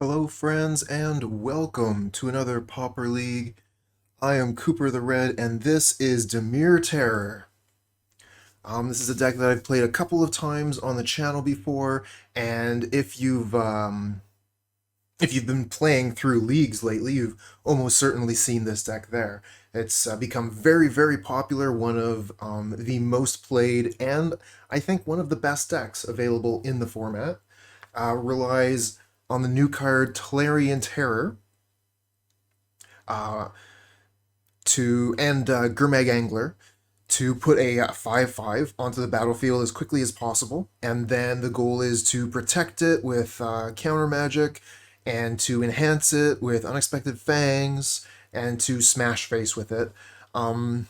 Hello friends and welcome to another Pauper League. I am Cooper the Red and this is Dimir Terror. This is a deck that I've played a couple of times on the channel before, and if you've been playing through leagues lately, you've almost certainly seen this deck there. It's become very, very popular, one of the most played, and I think one of the best decks available in the format. Relies on the new card Tolarian Terror uh, and Gurmag Angler to put a 5/5 onto the battlefield as quickly as possible, and then the goal is to protect it with counter magic, and to enhance it with Unexpected Fangs, and to smash face with it. So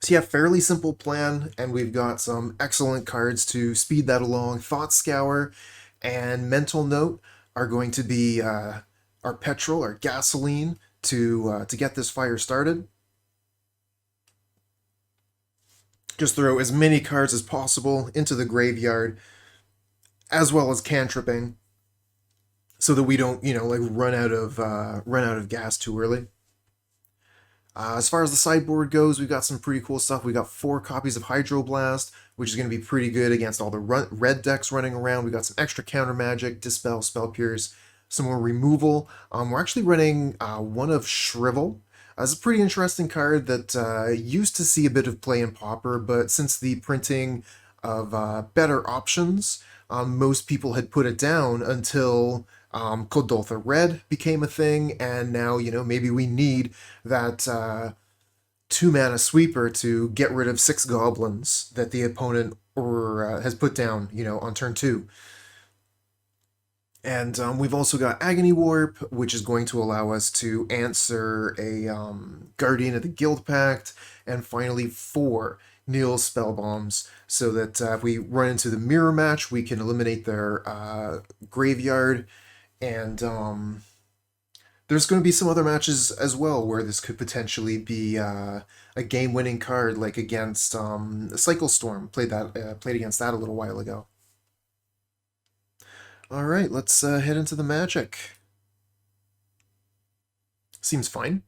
yeah, fairly simple plan, and we've got some excellent cards to speed that along. Thought Scour and Mental Note are going to be our petrol, our gasoline to get this fire started. Just throw as many cards as possible into the graveyard, as well as cantripping, so that we don't, like run out of gas too early. As far as the sideboard goes, we've got some pretty cool stuff. We got 4 copies of Hydroblast, which is going to be pretty good against all the red decks running around. We got some extra counter magic, Dispel, Spell Pierce, some more removal. We're actually running one of Shrivel. It's a pretty interesting card that used to see a bit of play in Pauper, but since the printing of better options, most people had put it down until Keldotha Red became a thing, and now, maybe we need that 2-mana sweeper to get rid of 6 goblins that the opponent has put down, on turn 2. And we've also got Agony Warp, which is going to allow us to answer a Guardian of the Guild Pact, and finally 4 Nihil Spellbombs, so that if we run into the mirror match, we can eliminate their graveyard. And there's going to be some other matches as well where this could potentially be a game-winning card, like against Cycle Storm. Played against that a little while ago. All right, let's head into the magic. Seems fine.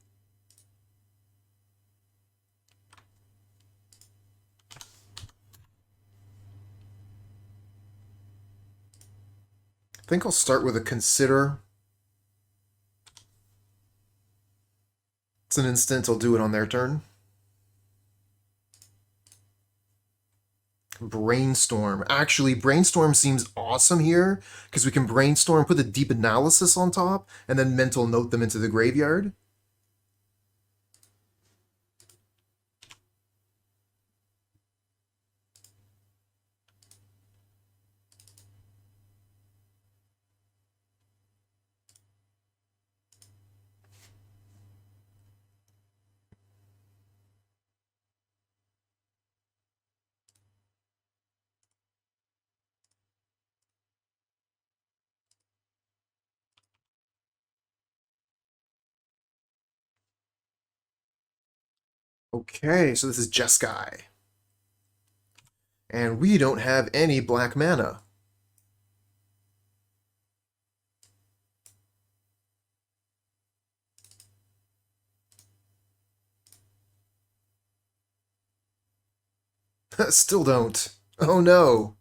I think I'll start with a Consider. It's an instant, I'll do it on their turn. Brainstorm. Actually, Brainstorm seems awesome here, because we can Brainstorm, put the Deep Analysis on top, and then Mental Note them into the graveyard. Okay, so this is Jeskai. And we don't have any black mana. Still don't. Oh no.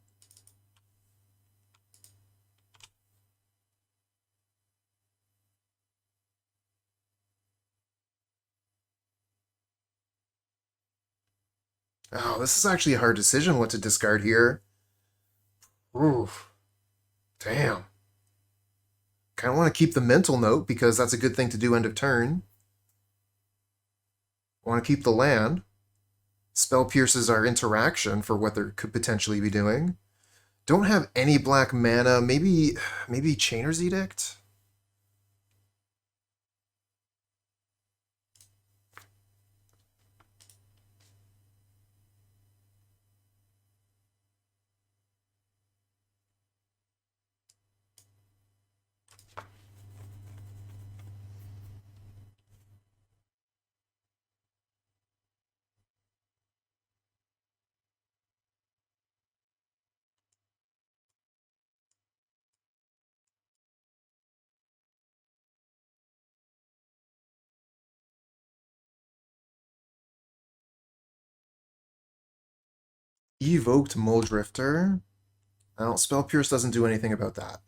Oh, this is actually a hard decision what to discard here. Oof. Damn. Kind of want to keep the Mental Note because that's a good thing to do end of turn. Want to keep the land. Spell pierces our interaction for what they could potentially be doing. Don't have any black mana. Maybe Chainer's Edict? Evoked Muldrifter. Well, Spell Pierce doesn't do anything about that.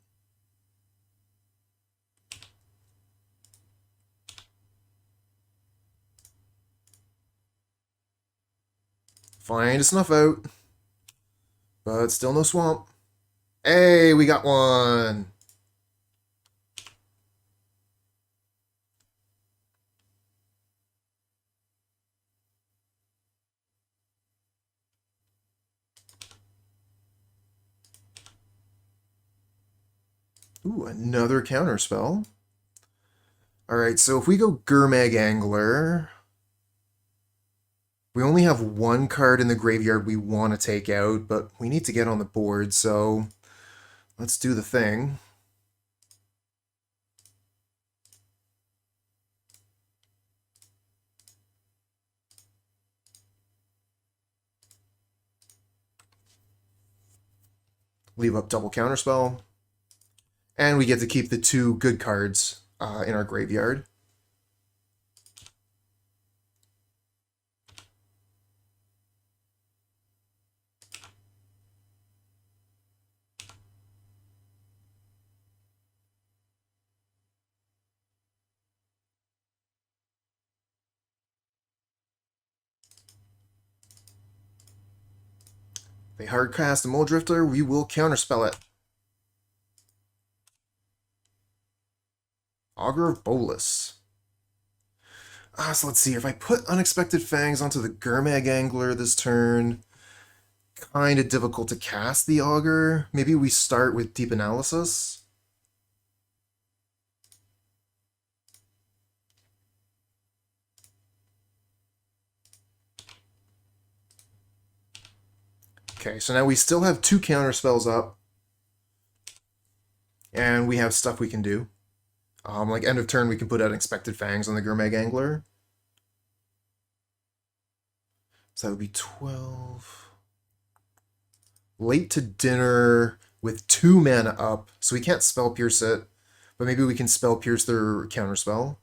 Find a Snuff Out. But still no Swamp. Hey, we got one! Ooh, another Counterspell. Alright, so if we go Gurmag Angler, we only have one card in the graveyard we want to take out, but we need to get on the board, so let's do the thing. Leave up double Counterspell. And we get to keep the two good cards in our graveyard. They hardcast a Muldrifter, we will counterspell it. Augur of Bolas. So let's see, if I put Unexpected Fangs onto the Gurmag Angler this turn, kind of difficult to cast the Augur. Maybe we start with Deep Analysis. Okay, so now we still have two counterspells up. And we have stuff we can do. Like end of turn, we can put Unexpected Fangs on the Gurmag Angler. So that would be 12. Late to Dinner with 2 mana up, so we can't Spell Pierce it, but maybe we can Spell Pierce their Counterspell.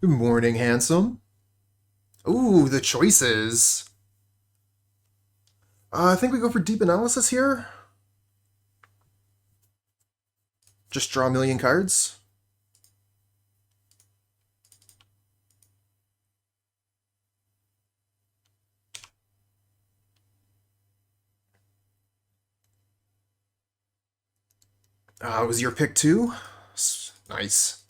Good morning, handsome. Ooh, the choices. I think we go for Deep Analysis here. Just draw a million cards. Was your pick too? Nice.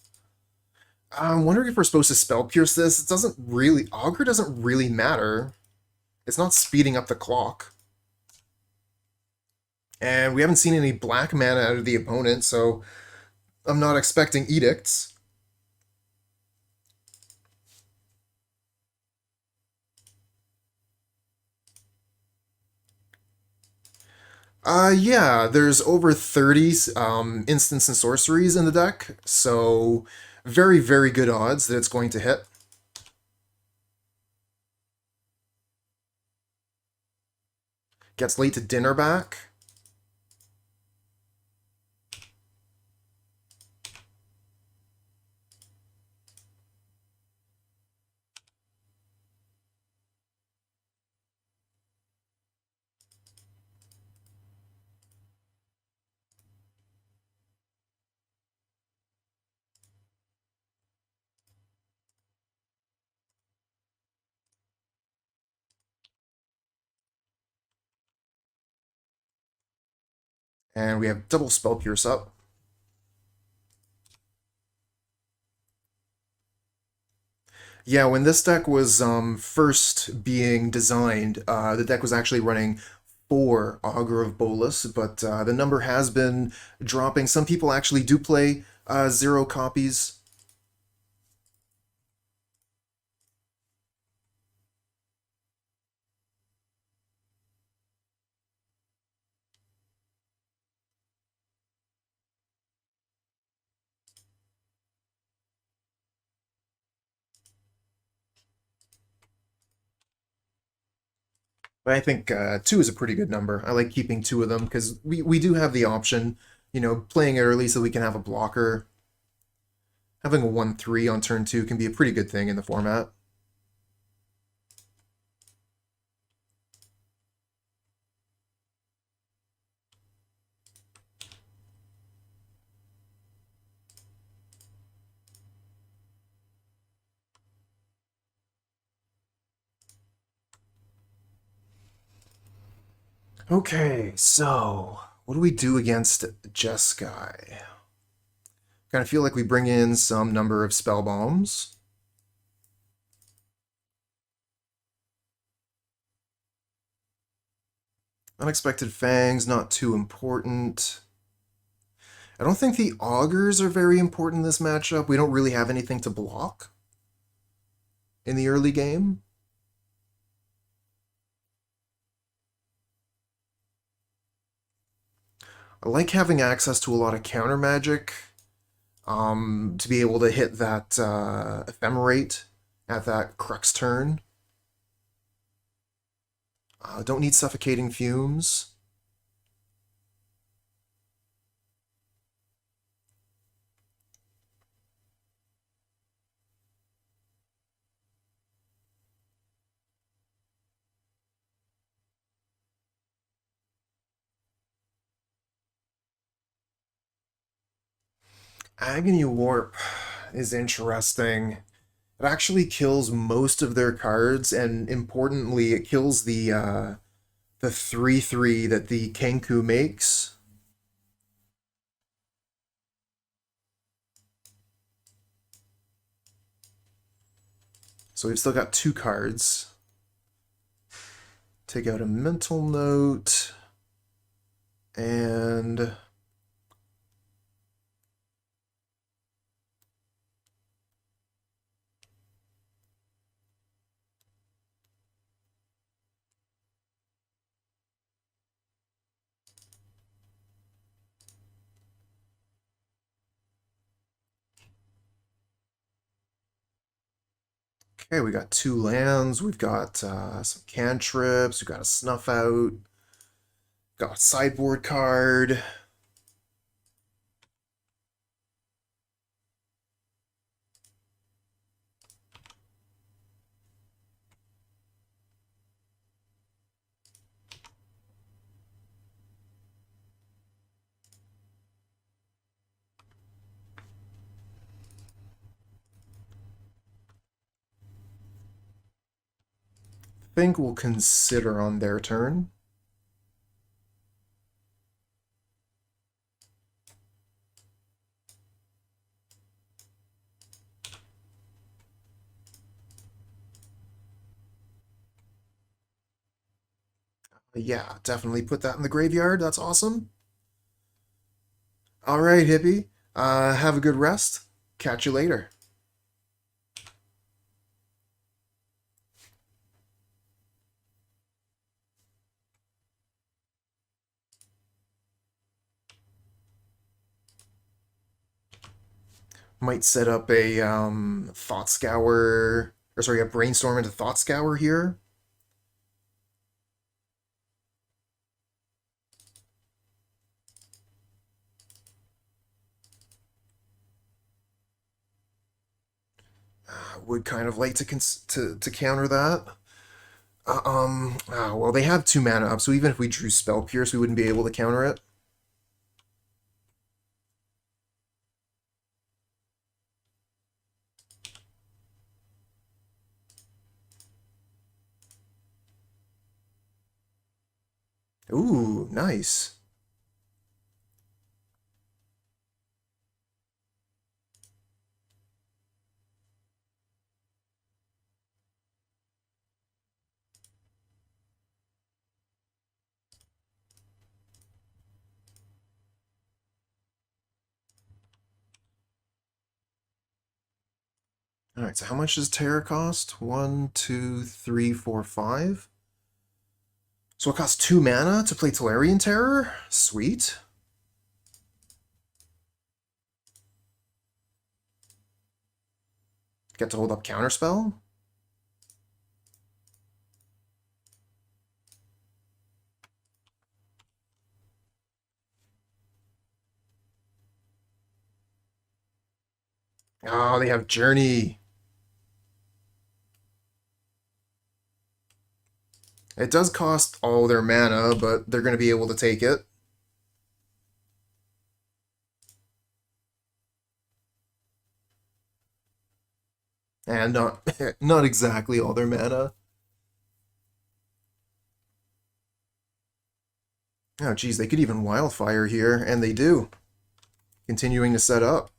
I'm wondering if we're supposed to Spell Pierce this. It doesn't really... Augur doesn't really matter. It's not speeding up the clock. And we haven't seen any black mana out of the opponent, so I'm not expecting Edicts. Yeah, there's over 30 instants and sorceries in the deck, so very, very good odds that it's going to hit. Gets Late to Dinner back. And we have double Spell Pierce up. Yeah, when this deck was first being designed, the deck was actually running 4 Augur of Bolas, but the number has been dropping. Some people actually do play 0 copies. But I think two is a pretty good number. I like keeping two of them because we do have the option, playing it early so we can have a blocker. Having a 1/3 on turn 2 can be a pretty good thing in the format. Okay, so what do we do against Jeskai? Kind of feel like we bring in some number of spell bombs. Unexpected Fangs, not too important. I don't think the Augurs are very important in this matchup. We don't really have anything to block in the early game. I like having access to a lot of counter magic to be able to hit that Ephemerate at that Crux turn. Don't need Suffocating Fumes. Agony Warp is interesting. It actually kills most of their cards, and importantly, it kills the 3/3 that the Kenku makes. So we've still got 2 cards. Take out a mental note, and okay, we got 2 lands, we've got some cantrips, we've got a Snuff Out, got a Sideboard card. Think we'll consider on their turn. Yeah, definitely put that in the graveyard. That's awesome. All right, hippie. Have a good rest. Catch you later. Might set up a Thought Scour, or sorry, a Brainstorm into Thought Scour here. Would kind of like to counter that. Well, they have 2 mana up, so even if we drew Spell Pierce, we wouldn't be able to counter it. Ooh, nice. All right, so how much does Terror cost? 1, 2, 3, 4, 5. So it costs 2 mana to play Tolarian Terror? Sweet. Get to hold up Counterspell? Oh, they have Journey. It does cost all their mana, but they're going to be able to take it. And not not exactly all their mana. Oh, geez, they could even Wildfire here, and they do. Continuing to set up.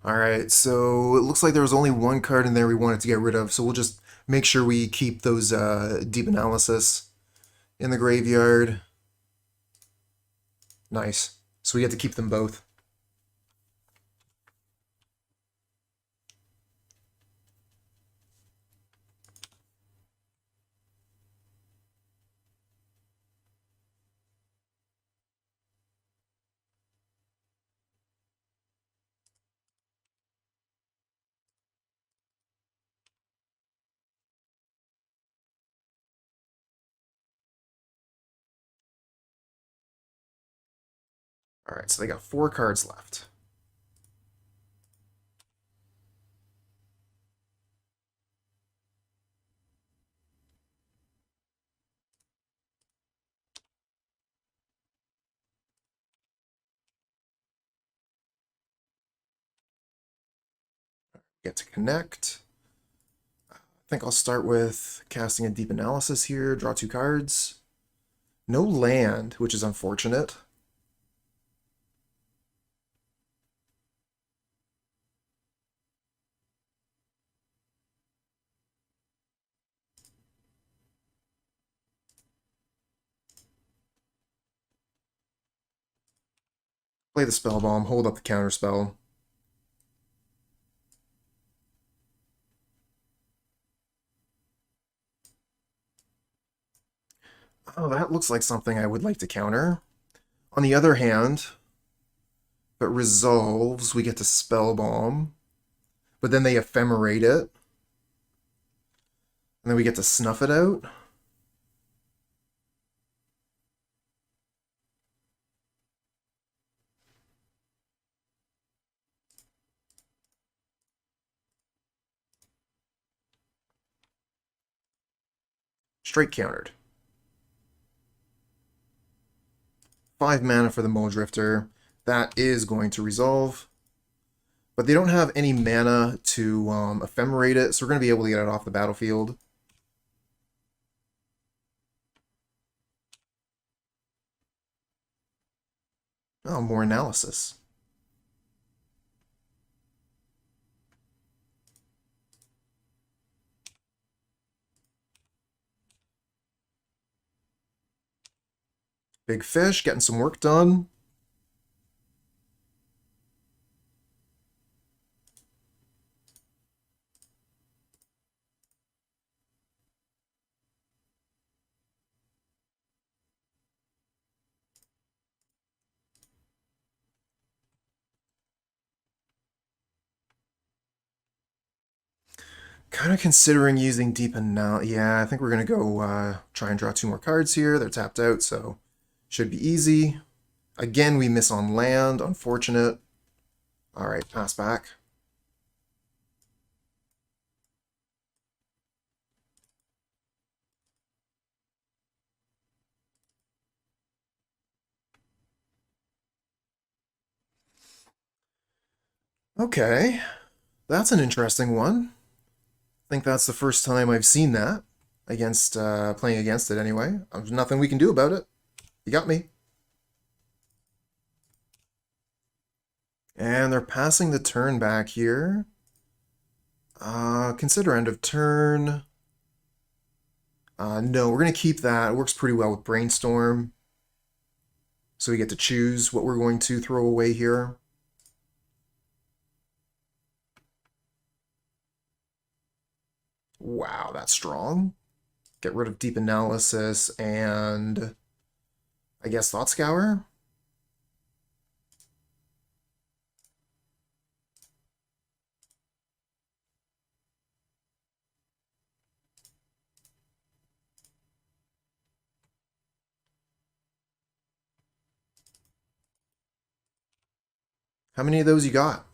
Alright, so it looks like there was only one card in there we wanted to get rid of, so we'll just make sure we keep those Deep Analysis in the graveyard. Nice. So we get to keep them both. Alright, so they got 4 cards left. Get to connect. I think I'll start with casting a Deep Analysis here, draw 2 cards. No land, which is unfortunate. Play the Spellbomb, hold up the Counterspell. Oh, that looks like something I would like to counter. On the other hand, if it resolves, we get to Spellbomb. But then they ephemerate it. And then we get to Snuff It Out. Straight countered. 5 mana for the Muldrifter. That is going to resolve. But they don't have any mana to ephemerate it, so we're going to be able to get it off the battlefield. Oh, more analysis. Big Fish, getting some work done. Kind of considering using Deep now. Yeah, I think we're going to go try and draw 2 more cards here. They're tapped out, so should be easy. Again, we miss on land. Unfortunate. All right, pass back. Okay, that's an interesting one. I think that's the first time I've seen that against playing against it anyway. There's nothing we can do about it. You got me. And they're passing the turn back here. Consider end of turn. No, we're going to keep that. It works pretty well with Brainstorm. So we get to choose what we're going to throw away here. Wow, that's strong. Get rid of Deep Analysis and I guess Thought Scour? How many of those you got?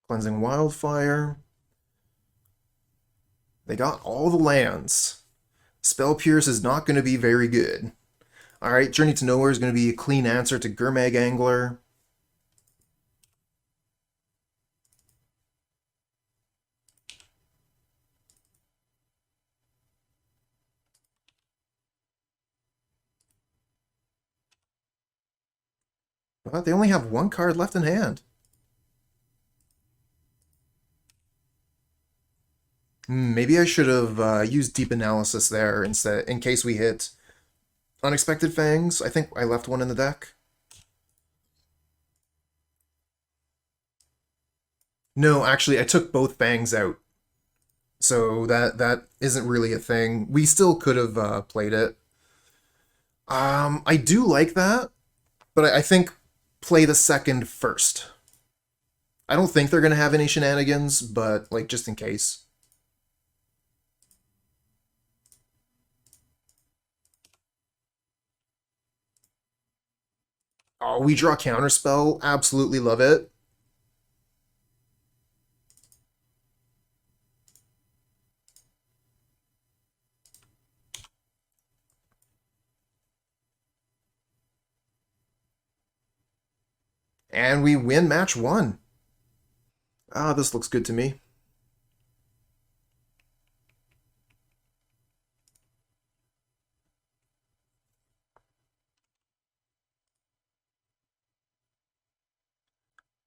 Cleansing Wildfire. They got all the lands. Spell Pierce is not going to be very good. Alright, Journey to Nowhere is going to be a clean answer to Gurmag Angler. But they only have one card left in hand. Maybe I should have used Deep Analysis there instead, in case we hit Unexpected Fangs. I think I left one in the deck. No, actually, I took both Fangs out. So that isn't really a thing. We still could have played it. I do like that, but I think play the second first. I don't think they're going to have any shenanigans, but, like, just in case. Oh, we draw Counterspell. Absolutely love it. And we win match 1. Ah, this looks good to me.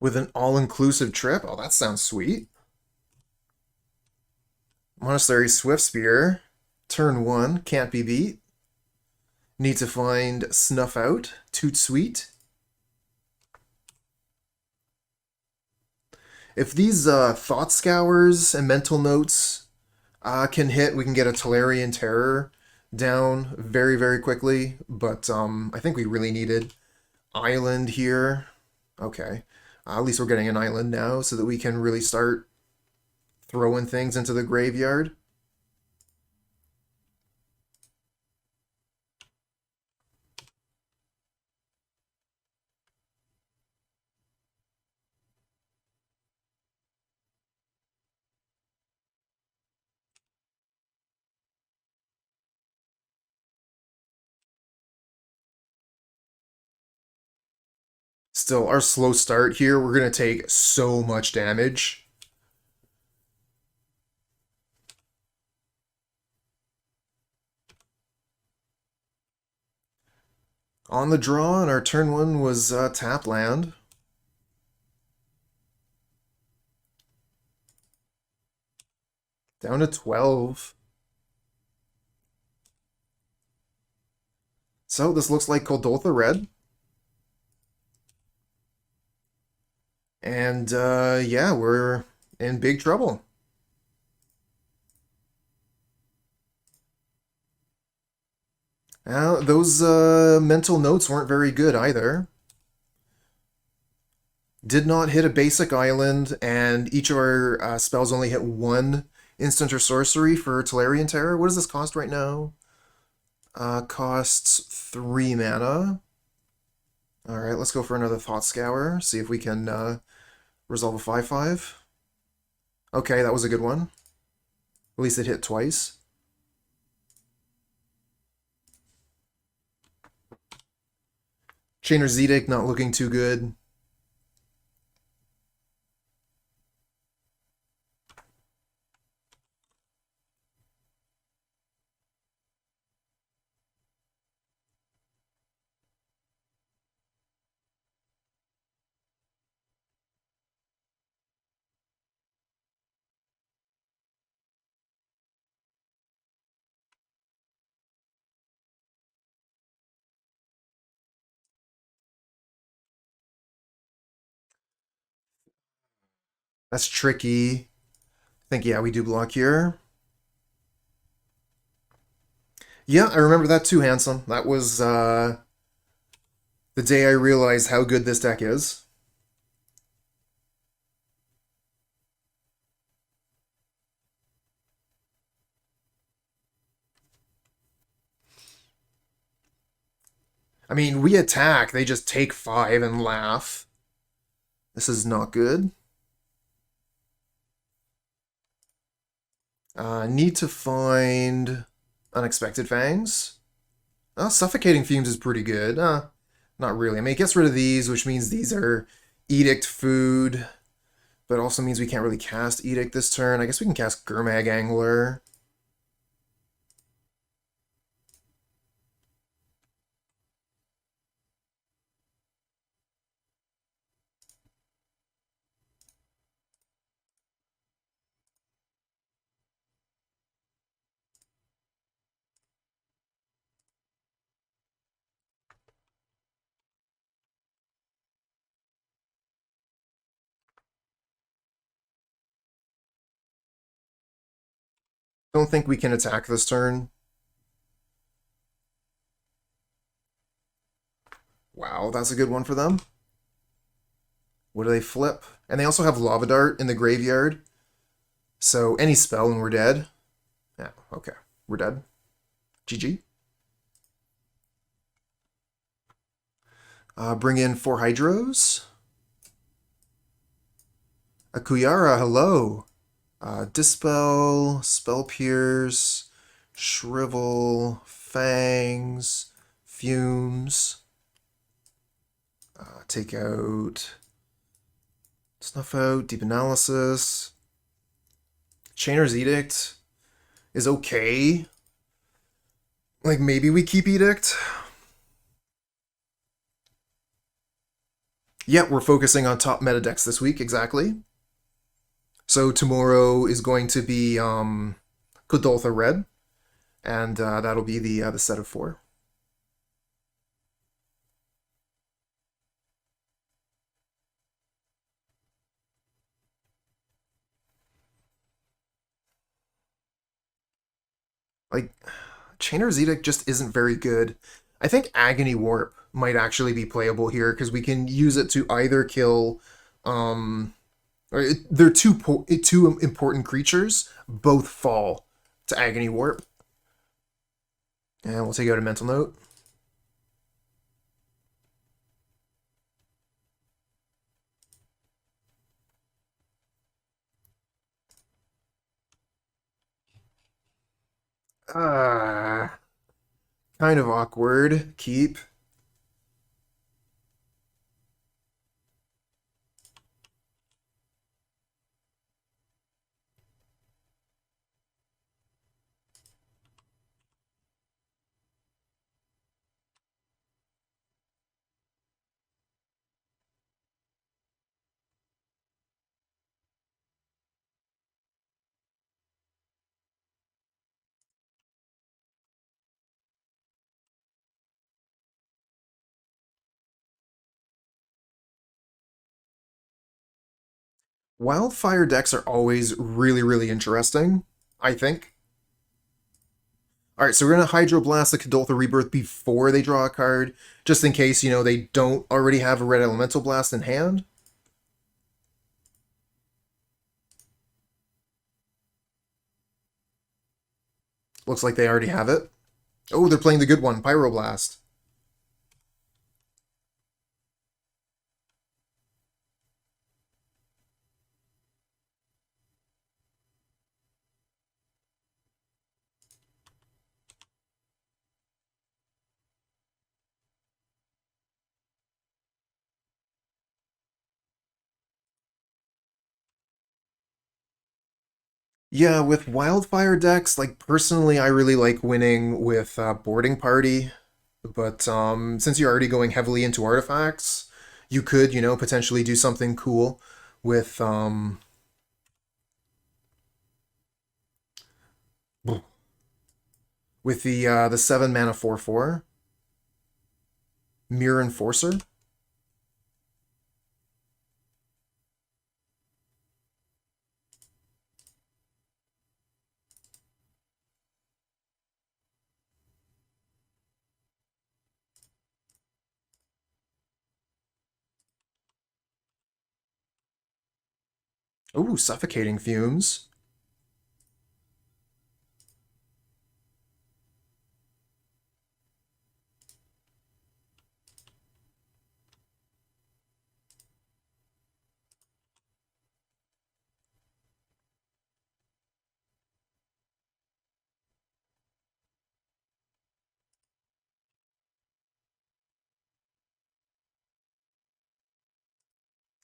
With an all-inclusive trip? Oh, that sounds sweet. Monastery Swiftspear. Turn 1, can't be beat. Need to find Snuff Out. Toot sweet. If these Thought Scours and Mental Notes can hit, we can get a Tolarian Terror down very, very quickly. But I think we really needed Island here. Okay. At least we're getting an island now so that we can really start throwing things into the graveyard. Still, our slow start here, we're going to take so much damage. On the draw, and our turn 1 was tap land. Down to 12. So this looks like Keldotha red. And yeah, we're in big trouble. Now, those mental notes weren't very good either. Did not hit a basic island, and each of our spells only hit 1 instant or sorcery for Tolarian Terror. What does this cost right now? Costs 3 mana. Alright, let's go for another Thought Scour, see if we can resolve a 5/5. Okay, that was a good one. At least it hit twice. Chainer's Edict not looking too good. That's tricky. I think, yeah, we do block here. Yeah, I remember that too, Handsome. That was the day I realized how good this deck is. I mean, we attack, they just take 5 and laugh. This is not good. Need to find Unexpected Fangs. Suffocating Fumes is pretty good. Not really. I mean, it gets rid of these, which means these are Edict food, but also means we can't really cast Edict this turn. I guess we can cast Gurmag Angler. Don't think we can attack this turn. Wow, that's a good one for them. What do they flip? And they also have Lava Dart in the graveyard. So any spell and we're dead. Yeah, okay. We're dead. GG. Bring in 4 Hydros. Akuyara, hello. Dispel, Spell Pierce, Shrivel, Fangs, Fumes. Take out Snuff Out, Deep Analysis. Chainer's Edict is okay. Like, maybe we keep Edict. Yeah, we're focusing on top meta decks this week, exactly. So tomorrow is going to be Keldotha Red, and that'll be the set of 4. Like, Chainer's Edict just isn't very good. I think Agony Warp might actually be playable here because we can use it to either kill. They're two important creatures. Both fall to Agony Warp. And we'll take out a mental note. Kind of awkward. Keep. Wildfire decks are always really, really interesting, I think. Alright, so we're going to Hydroblast the Keldotha Rebirth before they draw a card, just in case, they don't already have a Red Elemental Blast in hand. Looks like they already have it. Oh, they're playing the good one, Pyroblast. Yeah, with Wildfire decks, like, personally, I really like winning with Boarding Party. But since you're already going heavily into artifacts, you could, potentially do something cool with the 7 mana 4/4 Mirror Enforcer. Ooh, Suffocating Fumes.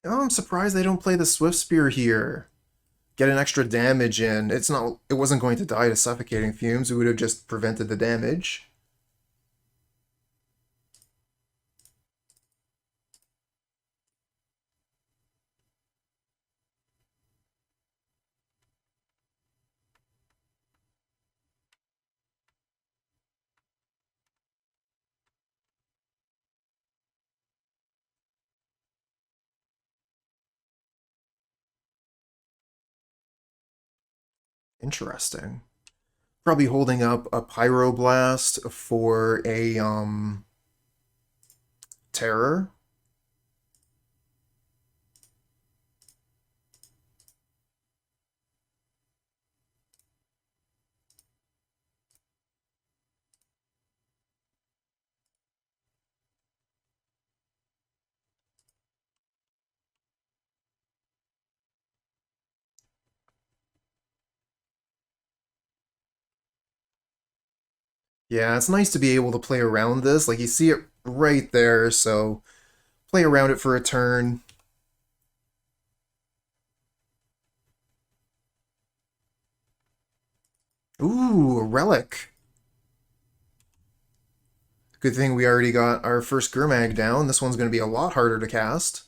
Oh, I'm surprised they don't play the Swift Spear here. Get an extra damage in. It wasn't going to die to Suffocating Fumes. It would have just prevented the damage. Interesting. Probably holding up a Pyroblast for a Terror. Yeah, it's nice to be able to play around this. Like, you see it right there, so play around it for a turn. Ooh, a Relic. Good thing we already got our first Gurmag down. This one's going to be a lot harder to cast.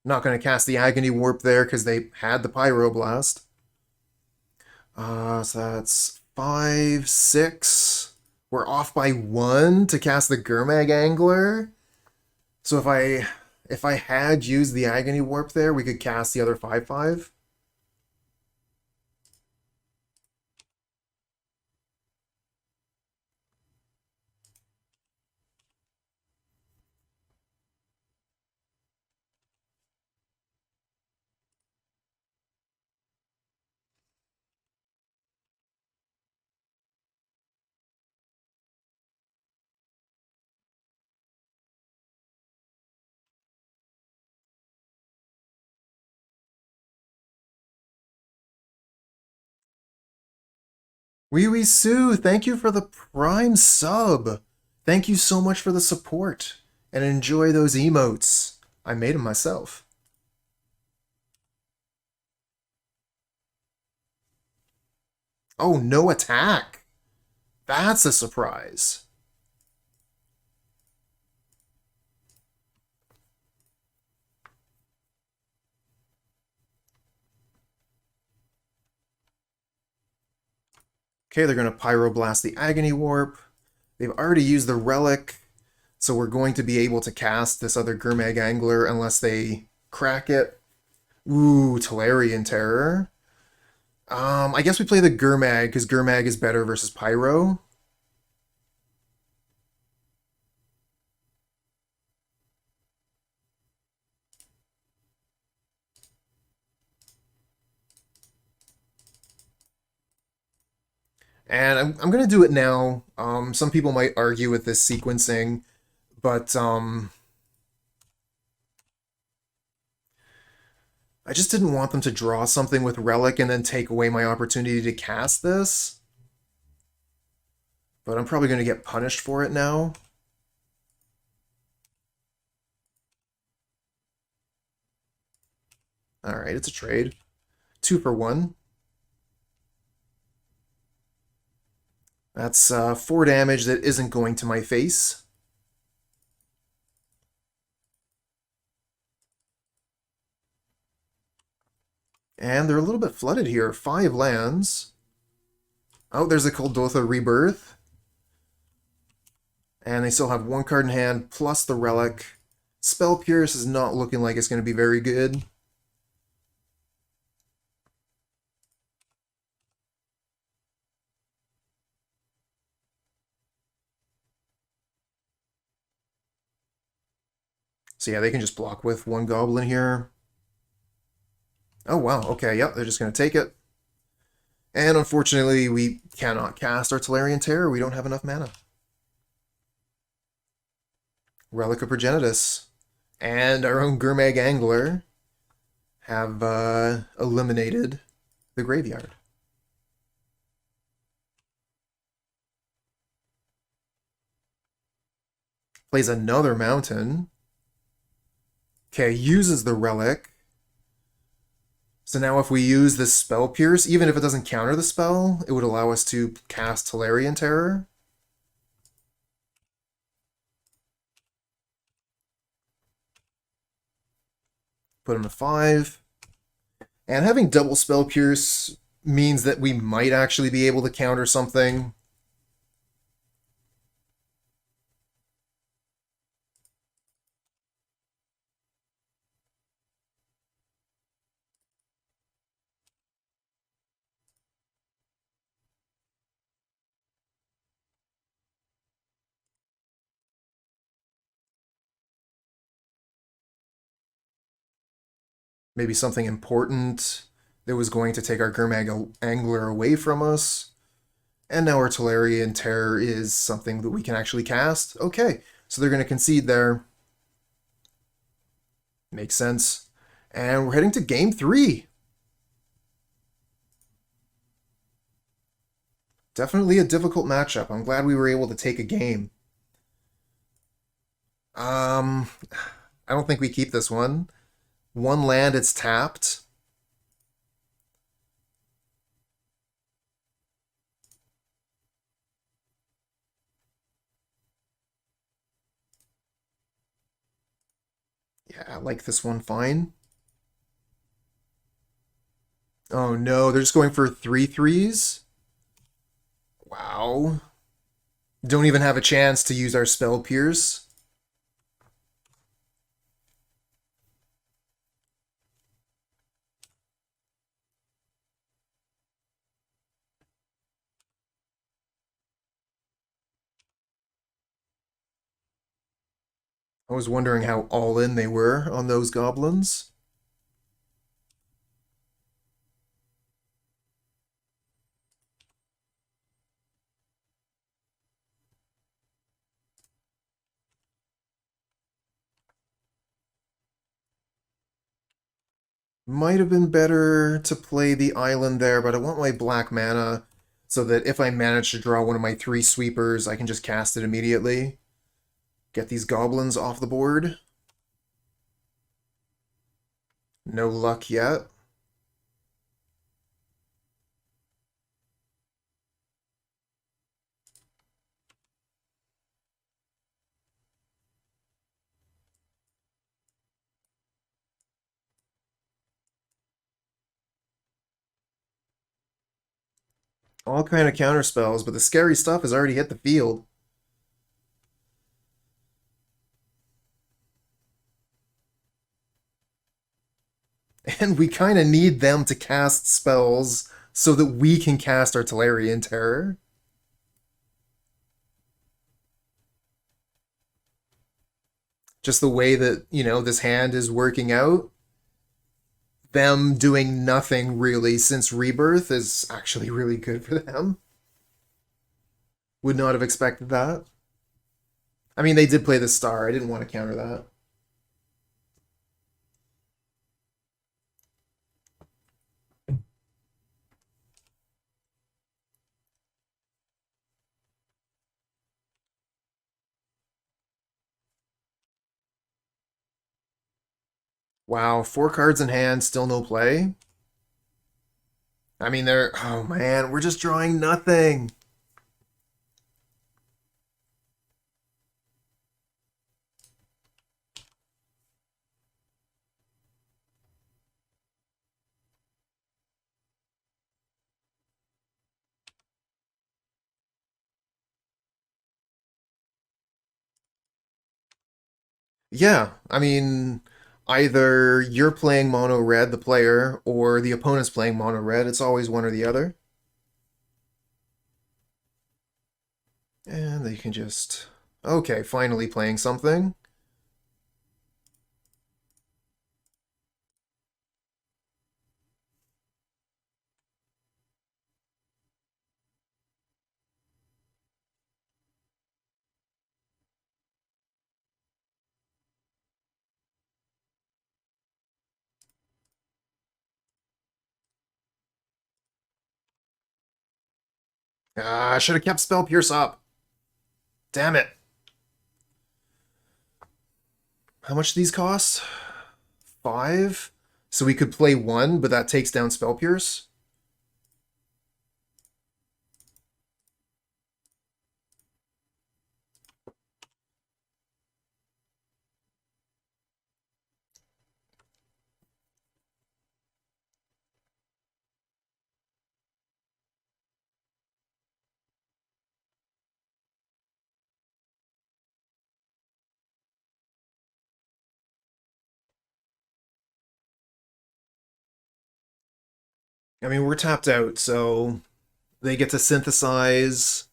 Not going to cast the Agony Warp there because they had the Pyroblast. So that's 5, 6. We're off by 1 to cast the Gurmag Angler. So if I had used the Agony Warp there, we could cast the other 5/5. Wee Wee Sue, thank you for the Prime sub. Thank you so much for the support. And enjoy those emotes. I made them myself. Oh, no attack. That's a surprise. Okay, they're going to Pyroblast the Agony Warp. They've already used the Relic, so we're going to be able to cast this other Gurmag Angler unless they crack it. Ooh, Tolarian Terror. I guess we play the Gurmag because Gurmag is better versus Pyro. And I'm going to do it now. Some people might argue with this sequencing, but I just didn't want them to draw something with Relic and then take away my opportunity to cast this. But I'm probably going to get punished for it now. Alright, it's a trade. 2 for 1. That's 4 damage that isn't going to my face. And they're a little bit flooded here. 5 lands. Oh, there's a Keldotha Rebirth. And they still have 1 card in hand, plus the Relic. Spell Pierce is not looking like it's going to be very good. So yeah, they can just block with one goblin here. Oh wow, okay, yep, they're just going to take it. And unfortunately, we cannot cast our Tolarian Terror. We don't have enough mana. Relic of Progenitus and our own Gurmag Angler have eliminated the graveyard. Plays another mountain. Okay, uses the relic. So now if we use this Spell Pierce, even if it doesn't counter the spell, it would allow us to cast Tolarian Terror. Put him to 5. And having double Spell Pierce means that we might actually be able to counter something. Maybe something important that was going to take our Gurmag Angler away from us. And now our Tolarian Terror is something that we can actually cast. Okay, so they're going to concede there. Makes sense. And we're heading to game 3. Definitely a difficult matchup. I'm glad we were able to take a game. I don't think we keep this one. One land, it's tapped. Yeah, I like this one fine. Oh no, they're just going for 3/3s? Wow. Don't even have a chance to use our Spell Pierce. I was wondering how all in they were on those goblins. Might have been better to play the island there, but I want my black mana so that if I manage to draw one of my 3 sweepers, I can just cast it immediately. Get these goblins off the board. No luck yet. All kind of counter spells, but the scary stuff has already hit the field. And we kind of need them to cast spells so that we can cast our Tolarian Terror. Just the way that, this hand is working out. Them doing nothing really since Rebirth is actually really good for them. Would not have expected that. I mean, they did play the star. I didn't want to counter that. Wow, 4 cards in hand, still no play. I mean, oh man, we're just drawing nothing. Yeah, I mean, either you're playing mono red, the player, or the opponent's playing mono red. It's always one or the other. And they can just... Okay, finally playing something. Ah, I should have kept Spell Pierce up. Damn it. How much do these cost? 5? So we could play 1, but that takes down Spell Pierce? I mean, we're tapped out, so they get to synthesize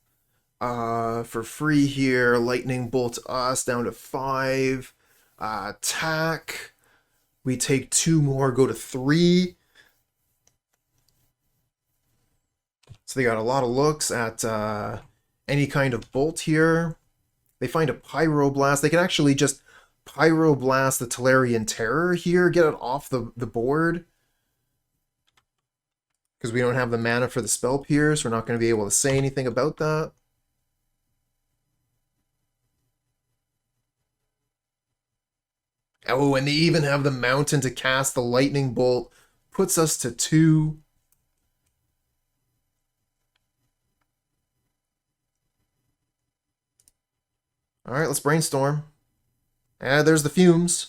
for free here. Lightning Bolt us down to 5. Attack. We take 2 more, go to 3. So they got a lot of looks at any kind of bolt here. They find a Pyroblast. They can actually just Pyroblast the Tolarian Terror here, get it off the board. Because we don't have the mana for the Spell Pierce, we're not going to be able to say anything about that. Oh, and they even have the Mountain to cast the Lightning Bolt. Puts us to 2. Alright, let's brainstorm. There's the fumes.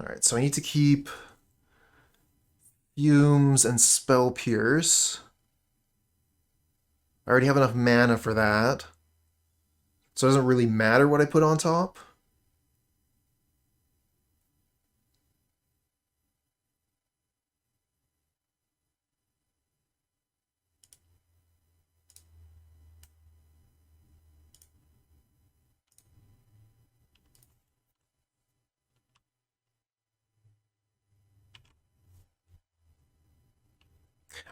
Alright, so I need to keep Fumes and Spell Pierce. I already have enough mana for that. So it doesn't really matter what I put on top.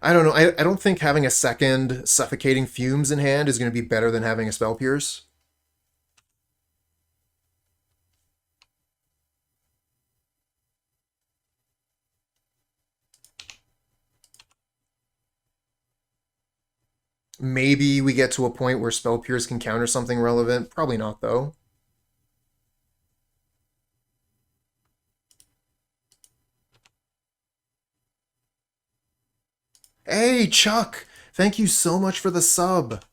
I don't know. I don't think having a second Suffocating Fumes in hand is going to be better than having a Spell Pierce. Maybe we get to a point where Spell Pierce can counter something relevant. Probably not, though. Hey, Chuck! Thank you so much for the sub.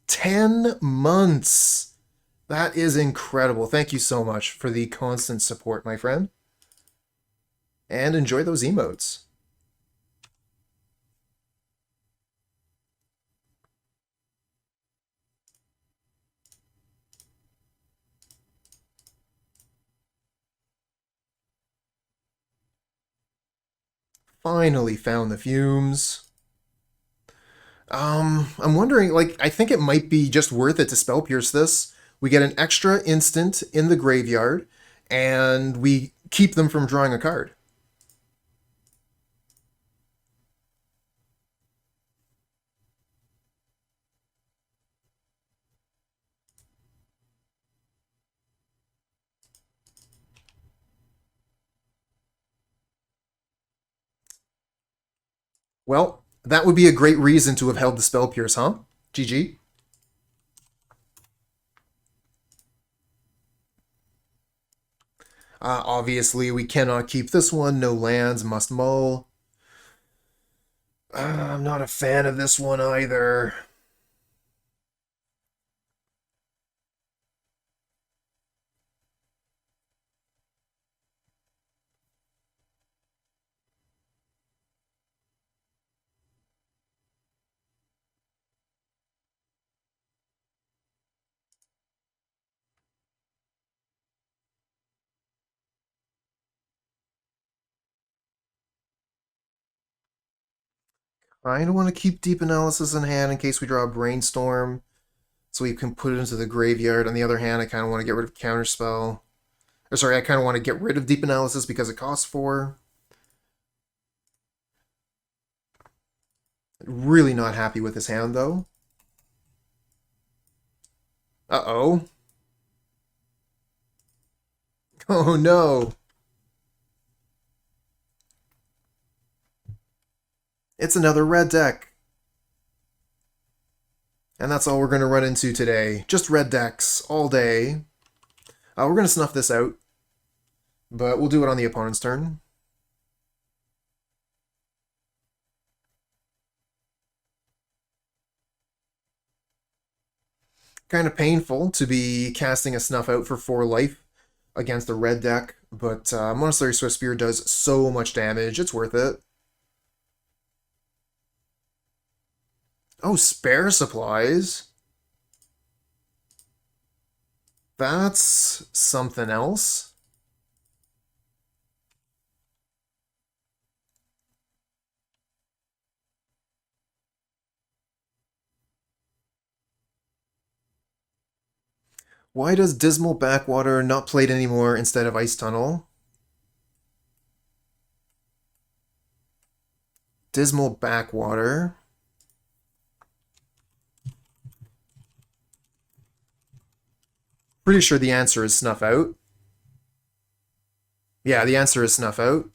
10 months! That is incredible. Thank you so much for the constant support, my friend. And enjoy those emotes. Finally found the fumes. I'm wondering, like, I think it might be just worth it to Spell Pierce this. We get an extra instant in the graveyard, and we keep them from drawing a card. Well, that would be a great reason to have held the Spell Pierce, huh? GG. Obviously, we cannot keep this one. No lands, must mull. I'm not a fan of this one either. I don't want to keep Deep Analysis in hand in case we draw a Brainstorm, so we can put it into the graveyard. On the other hand, I kind of want to get rid of Counterspell. Or sorry, I kind of want to get rid of Deep Analysis because it costs 4. Really not happy with his hand, though. Uh-oh. Oh, no. It's another red deck. And that's all we're going to run into today. Just red decks all day. We're going to snuff this out, but we'll do it on the opponent's turn. Kind of painful to be casting a Snuff Out for 4 life against a red deck, but Monastery Swiftspear does so much damage, it's worth it. Oh, spare supplies? That's something else. Why does Dismal Backwater not played anymore instead of Ice Tunnel? Dismal Backwater. Pretty sure the answer is Snuff Out. Yeah, the answer is Snuff Out.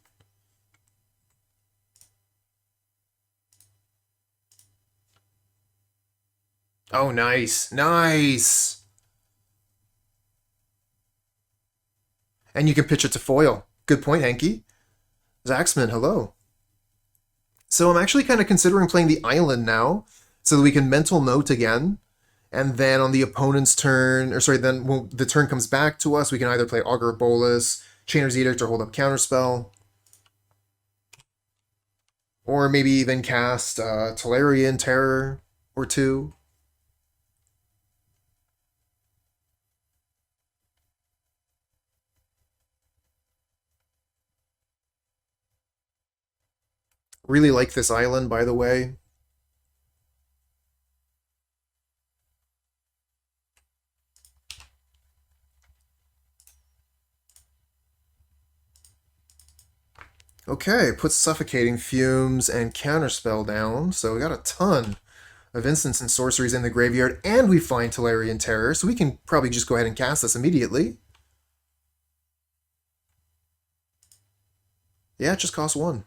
Oh, nice. Nice! And you can pitch it to foil. Good point, Hanky. Zaxman, hello. So I'm actually kind of considering playing the island now, so that we can mental note again, and then on the opponent's turn, or sorry, then when the turn comes back to us, we can either play Augur of Bolas, Chainer's Edict, or hold up Counterspell. Or maybe even cast Tolarian Terror or 2. Really like this island, by the way. Okay, put Suffocating Fumes and Counterspell down, so we got a ton of instants and sorceries in the graveyard, and we find Tolarian Terror, so we can probably just go ahead and cast this immediately. Yeah, it just costs 1.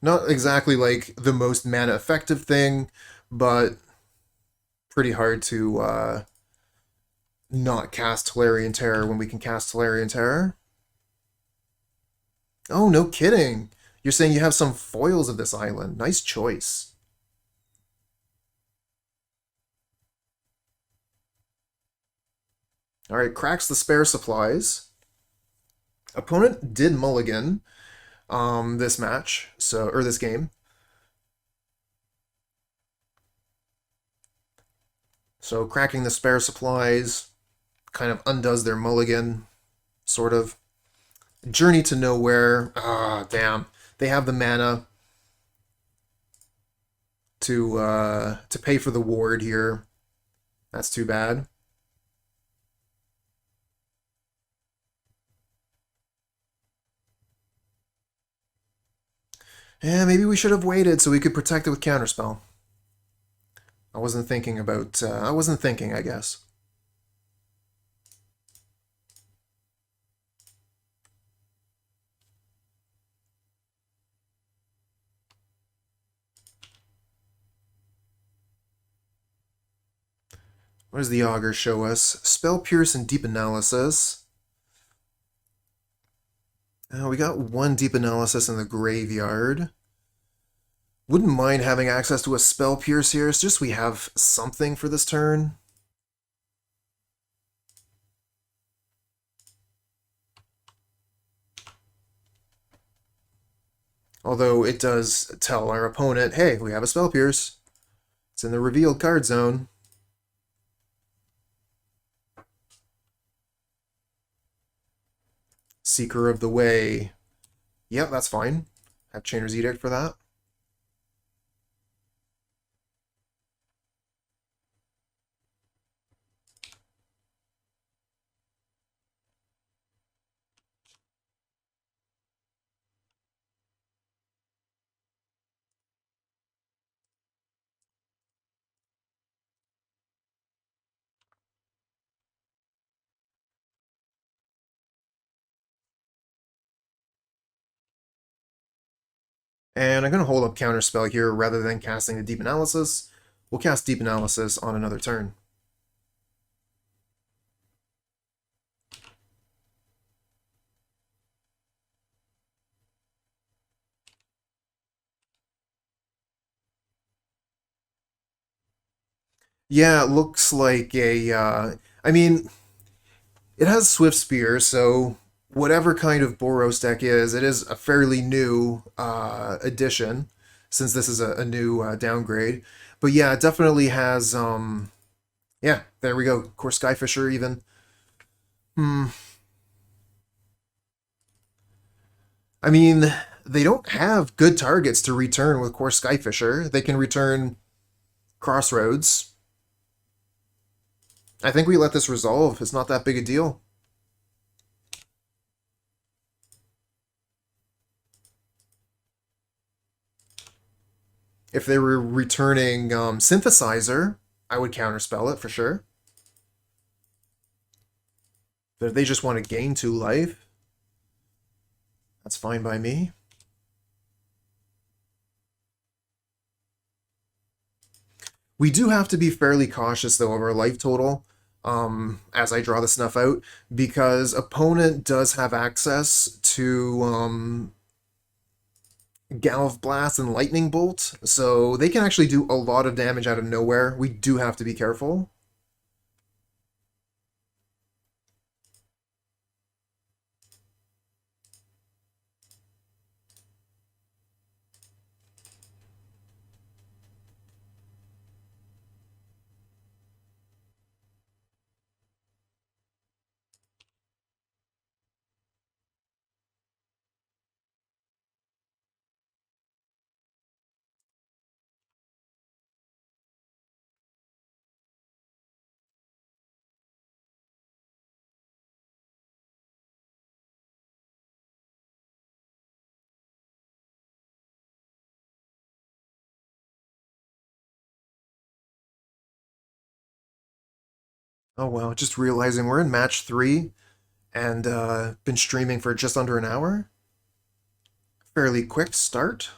Not exactly like the most mana effective thing, but pretty hard to not cast Tolarian Terror when we can cast Tolarian Terror. Oh, no kidding. You're saying you have some foils of this island. Nice choice. Alright, cracks the spare supplies. Opponent did mulligan this match, or this game. So cracking the spare supplies kind of undoes their mulligan, sort of. Journey to Nowhere. Ah, damn. They have the mana to pay for the ward here. That's too bad. Yeah, maybe we should have waited so we could protect it with Counterspell. I wasn't thinking about... I wasn't thinking, I guess. What does the Augur show us? Spell Pierce and Deep Analysis. We got 1 Deep Analysis in the graveyard. Wouldn't mind having access to a Spell Pierce here. It's just we have something for this turn. Although it does tell our opponent, hey, we have a Spell Pierce. It's in the revealed card zone. Seeker of the Way. Yep, that's fine. Have Chainer's Edict for that. And I'm going to hold up Counterspell here rather than casting the Deep Analysis. We'll cast Deep Analysis on another turn. Yeah, it looks like a... I mean, it has Swift Spear, so whatever kind of Boros deck is, it is a fairly new addition, since this is a new downgrade. But yeah, it definitely has... yeah, there we go. Core Skyfisher even. Hmm. I mean, they don't have good targets to return with Core Skyfisher. They can return Crossroads. I think we let this resolve. It's not that big a deal. If they were returning Synthesizer, I would counterspell it for sure. But if they just want to gain 2 life, that's fine by me. We do have to be fairly cautious, though, of our life total as I draw the Snuff Out, because opponent does have access to Blast and Lightning Bolt, so they can actually do a lot of damage out of nowhere. We do have to be careful. Oh well, just realizing we're in match 3 and been streaming for just under an hour. Fairly quick start,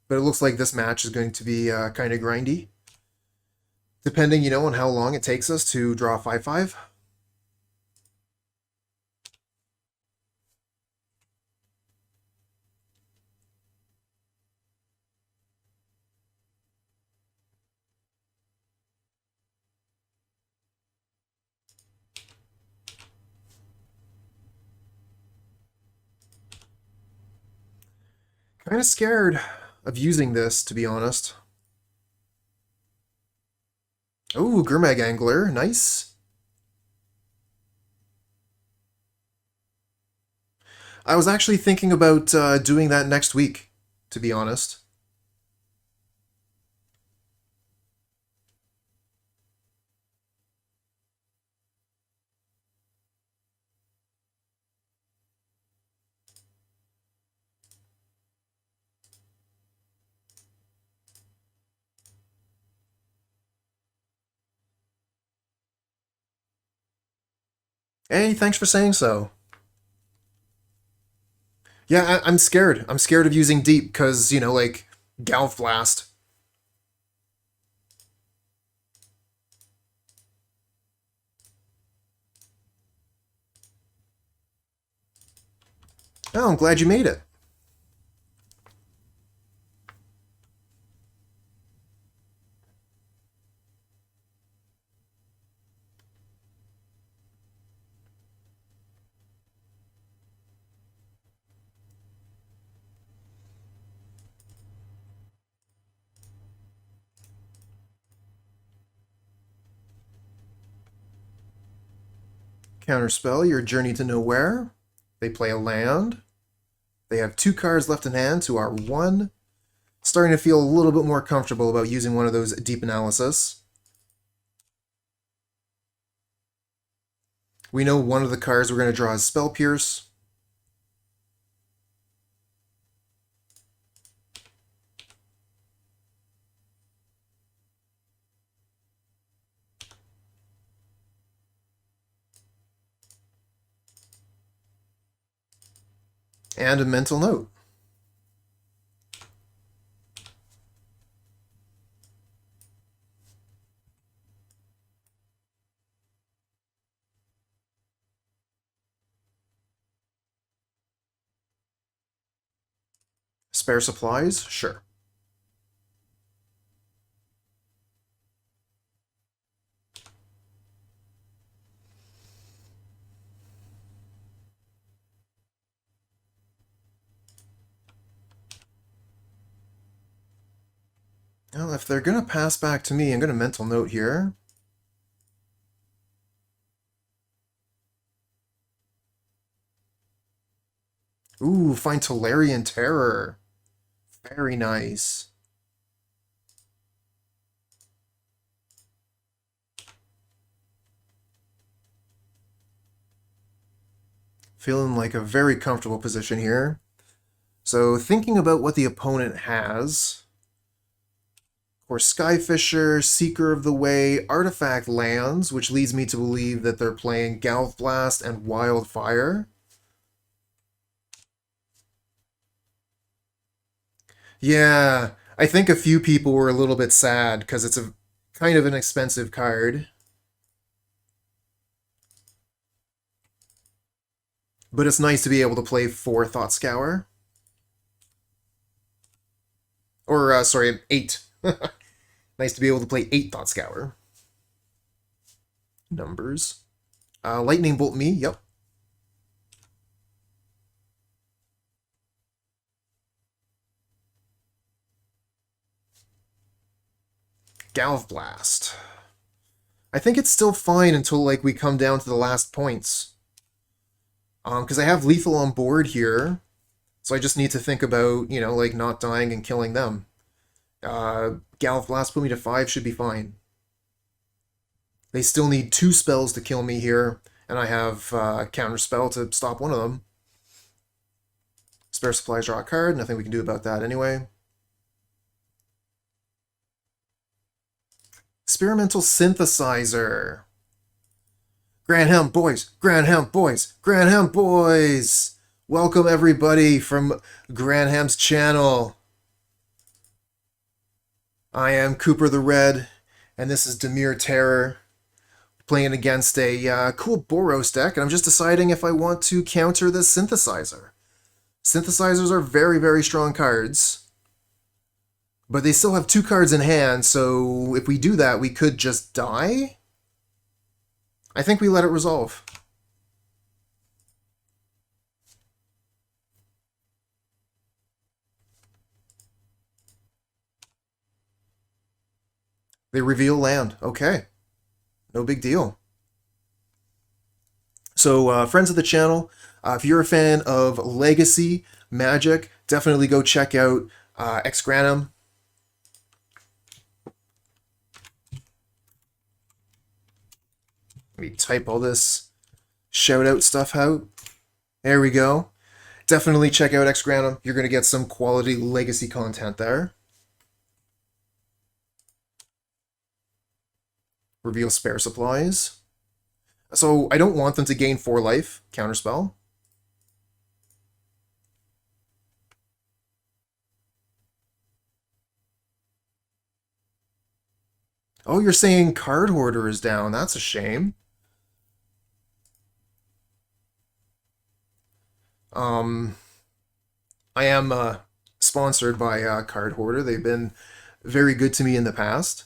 but it looks like this match is going to be kind of grindy, depending, on how long it takes us to draw 5/5. Kind of scared of using this, to be honest. Oh, Gurmag Angler, nice. I was actually thinking about doing that next week, to be honest. Hey, thanks for saying so. Yeah, I'm scared. I'm scared of using deep because, like Blast. Oh, I'm glad you made it. Counterspell your Journey to Nowhere. They play a land. They have 2 cards left in hand to our 1. Starting to feel a little bit more comfortable about using one of those Deep Analysis. We know one of the cards we're going to draw is Spell Pierce. And a Mental Note. Spare supplies? Sure. Well, if they're gonna pass back to me, I'm gonna mental note here. Ooh, find Tolarian Terror. Very nice. Feeling like a very comfortable position here. So thinking about what the opponent has. Of course, Skyfisher, Seeker of the Way, Artifact lands, which leads me to believe that they're playing Gallblast and Wildfire. Yeah, I think a few people were a little bit sad because it's a kind of an expensive card. But it's nice to be able to play 4 Thought Scour. Or, sorry, 8. Nice to be able to play 8 Thought Scour. Numbers. Lightning Bolt me, yep. Gallblast. I think it's still fine until, like, we come down to the last points. Because I have lethal on board here, so I just need to think about, you know, like, not dying and killing them. Gallblast put me to 5 should be fine. They still need 2 spells to kill me here, and I have Counterspell to stop one of them. Spare supplies, draw a card, nothing we can do about that anyway. Experimental Synthesizer. Granham boys, Granham boys, Granham boys! Welcome everybody from Granham's channel. I am Cooper the Red, and this is Dimir Terror, playing against a cool Boros deck, and I'm just deciding if I want to counter this Synthesizer. Synthesizers are very, very strong cards, but they still have 2 cards in hand, so if we do that, we could just die? I think we let it resolve. They reveal land. Okay. No big deal. So, friends of the channel, if you're a fan of Legacy Magic, definitely go check out Ex Granum. Let me type all this shout-out stuff out. There we go. Definitely check out Ex Granum. You're going to get some quality Legacy content there. Reveal spare supplies. So I don't want them to gain 4 life. Counterspell. Oh, you're saying Card Hoarder is down. That's a shame. I am sponsored by Card Hoarder. They've been very good to me in the past.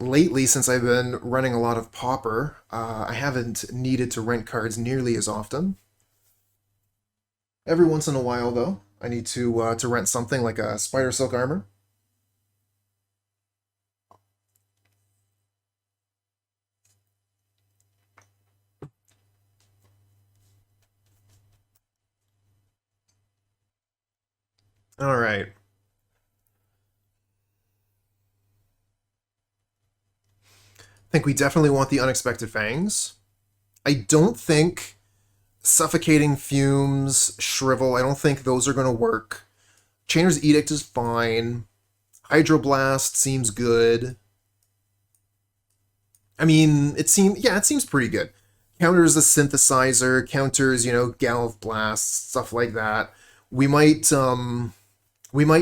Lately, since I've been running a lot of Pauper, I haven't needed to rent cards nearly as often. Every once in a while, though, I need to rent something like a Spider Silk Armor. All right. I think we definitely want the Unexpected Fangs. I don't think Suffocating Fumes, Shrivel, I don't think those are going to work. Chainer's Edict is fine. Hydroblast seems good. I mean, it seems pretty good. Counters the Synthesizer, counters, you know, Gallblast, stuff like that. We might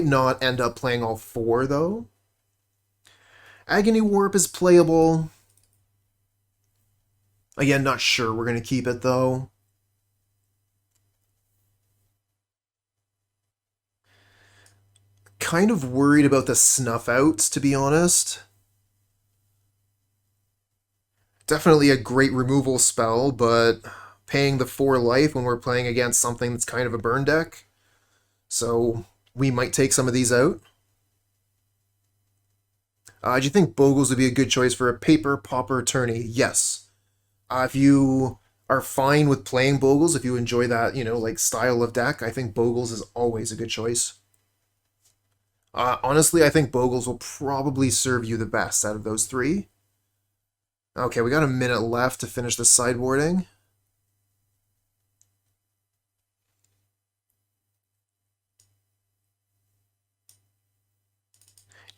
not end up playing all 4, though. Agony Warp is playable. Again, not sure we're going to keep it, though. kind of worried about the Snuff Out, to be honest. Definitely a great removal spell, but paying the 4 life when we're playing against something that's kind of a burn deck. So we might take some of these out. Do you think Bogles would be a good choice for a paper pauper tourney? Yes. If you are fine with playing Bogles, if you enjoy that, like style of deck, I think Bogles is always a good choice. Honestly, I think Bogles will probably serve you the best out of those 3. Okay, we got a minute left to finish the sideboarding.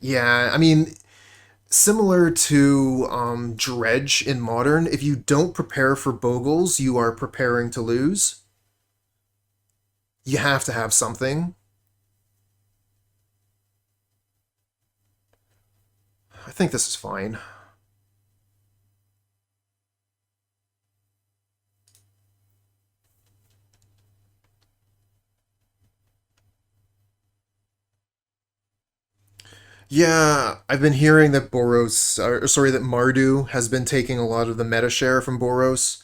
Yeah, I mean, similar to Dredge in Modern, if you don't prepare for Bogles, you are preparing to lose. You have to have something. I think this is fine. Yeah, I've been hearing that that Mardu has been taking a lot of the meta share from Boros.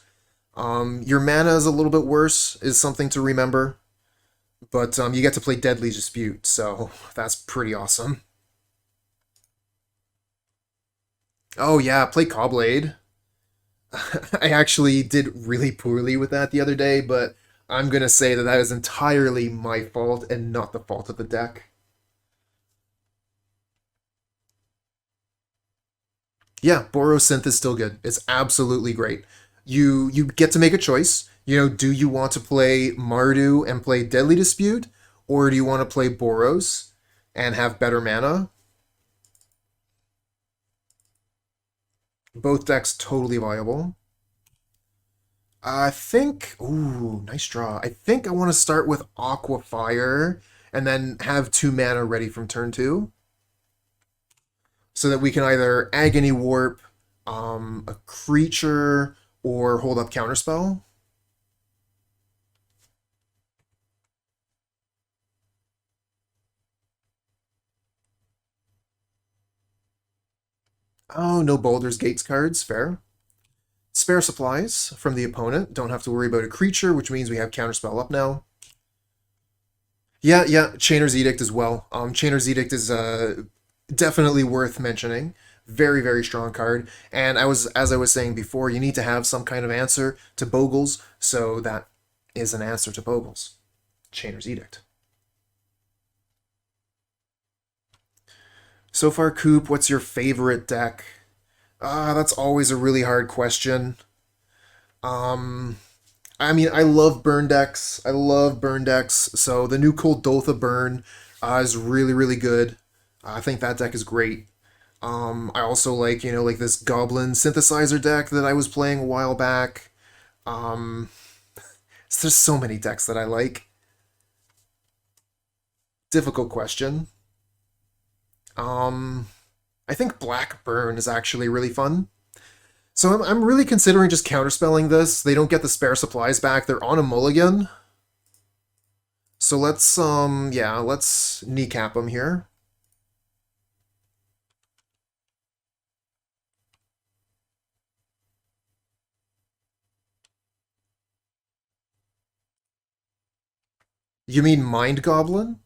Your mana is a little bit worse, is something to remember, but you get to play Deadly Dispute, so that's pretty awesome. Oh yeah, play Cobblade. I actually did really poorly with that the other day, but I'm gonna say that that is entirely my fault and not the fault of the deck. Yeah, Boros Synth is still good. It's absolutely great. You get to make a choice. Do you want to play Mardu and play Deadly Dispute, or do you want to play Boros and have better mana? Both decks totally viable. I think, ooh, nice draw. I think I want to start with Fire and then have 2 mana ready from turn 2, so that we can either Agony Warp a creature or hold up Counterspell. Oh, no Baldur's Gates cards, fair. Spare supplies from the opponent. Don't have to worry about a creature, which means we have Counterspell up now. Yeah, Chainer's Edict as well. Chainer's Edict is definitely worth mentioning. Very, very strong card. And as I was saying before, you need to have some kind of answer to Bogles, so that is an answer to Bogles. Chainer's Edict. So far, Coop, what's your favorite deck? That's always a really hard question. Um, I mean, I love burn decks. I love burn decks. So the new Keldotha burn is really, really good. I think that deck is great. I also like, like this Goblin synthesizer deck that I was playing a while back. Um, there's so many decks that I like. Difficult question. Um, I think Black Burn is actually really fun. So I'm really considering just counterspelling this. They don't get the spare supplies back. They're on a mulligan. So let's kneecap them here. You mean Mind Goblin?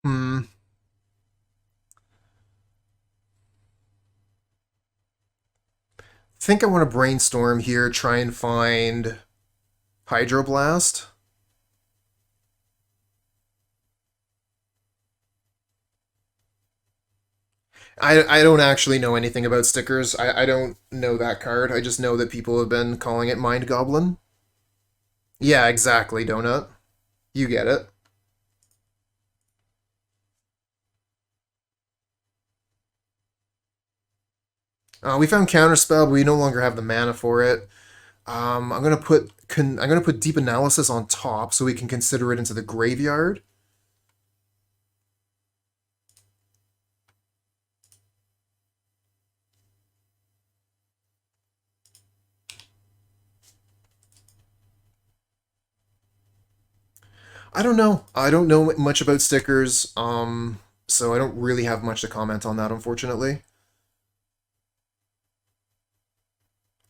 Hmm. Think I want to brainstorm here, try and find Hydroblast. I don't actually know anything about stickers. I don't know that card. I just know that people have been calling it Mind Goblin. Yeah, exactly, Donut. You get it. We found Counterspell, but we no longer have the mana for it. I'm gonna put Deep Analysis on top so we can consider it into the graveyard. I don't know. I don't know much about stickers, so I don't really have much to comment on that, unfortunately.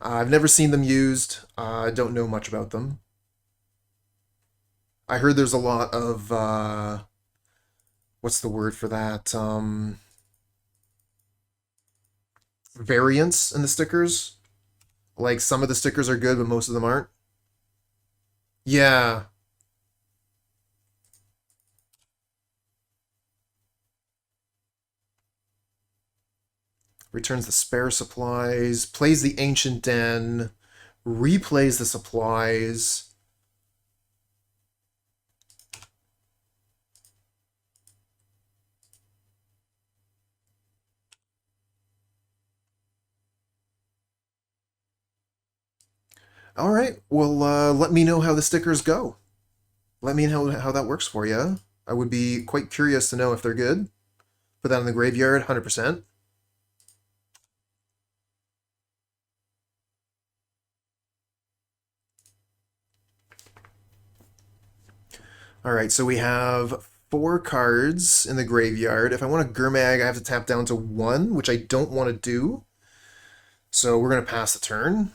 I've never seen them used. I don't know much about them. I heard there's a lot of what's the word for that? Variance in the stickers. Like some of the stickers are good, but most of them aren't. Yeah. Returns the spare supplies, plays the Ancient Den, replays the supplies. All right, well, let me know how the stickers go. Let me know how that works for you. I would be quite curious to know if they're good. Put that in the graveyard, 100%. All right, so we have 4 cards in the graveyard. If I want a Gurmag, I have to tap down to 1, which I don't want to do. So we're going to pass the turn.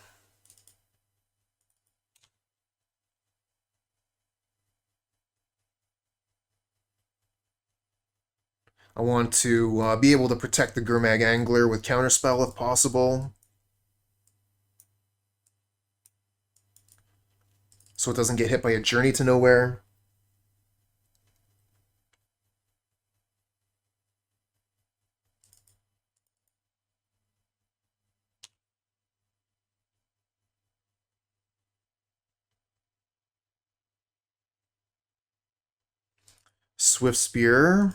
I want to be able to protect the Gurmag Angler with Counterspell if possible, so it doesn't get hit by a Journey to Nowhere. Swift Spear.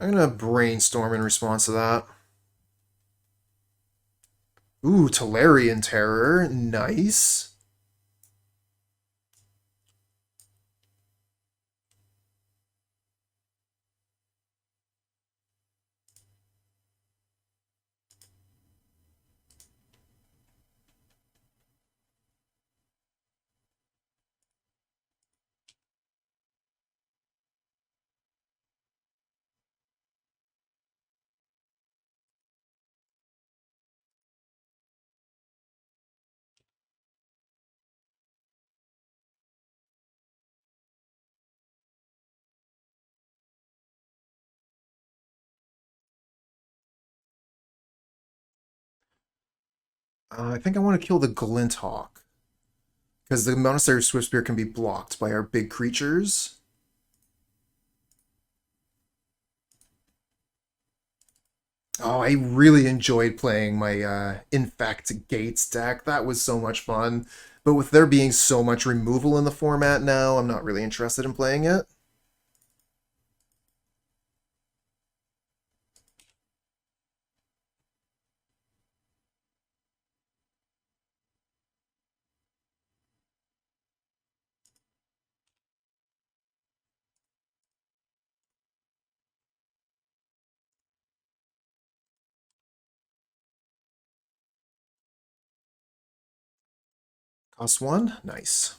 I'm going to Brainstorm in response to that. Ooh, Tolarian Terror. Nice. I think I want to kill the Glinthawk, because the Monastery Swift Spear can be blocked by our big creatures. Oh, I really enjoyed playing my Infect Gates deck. That was so much fun. But with there being so much removal in the format now, I'm not really interested in playing it. Cost 1? Nice.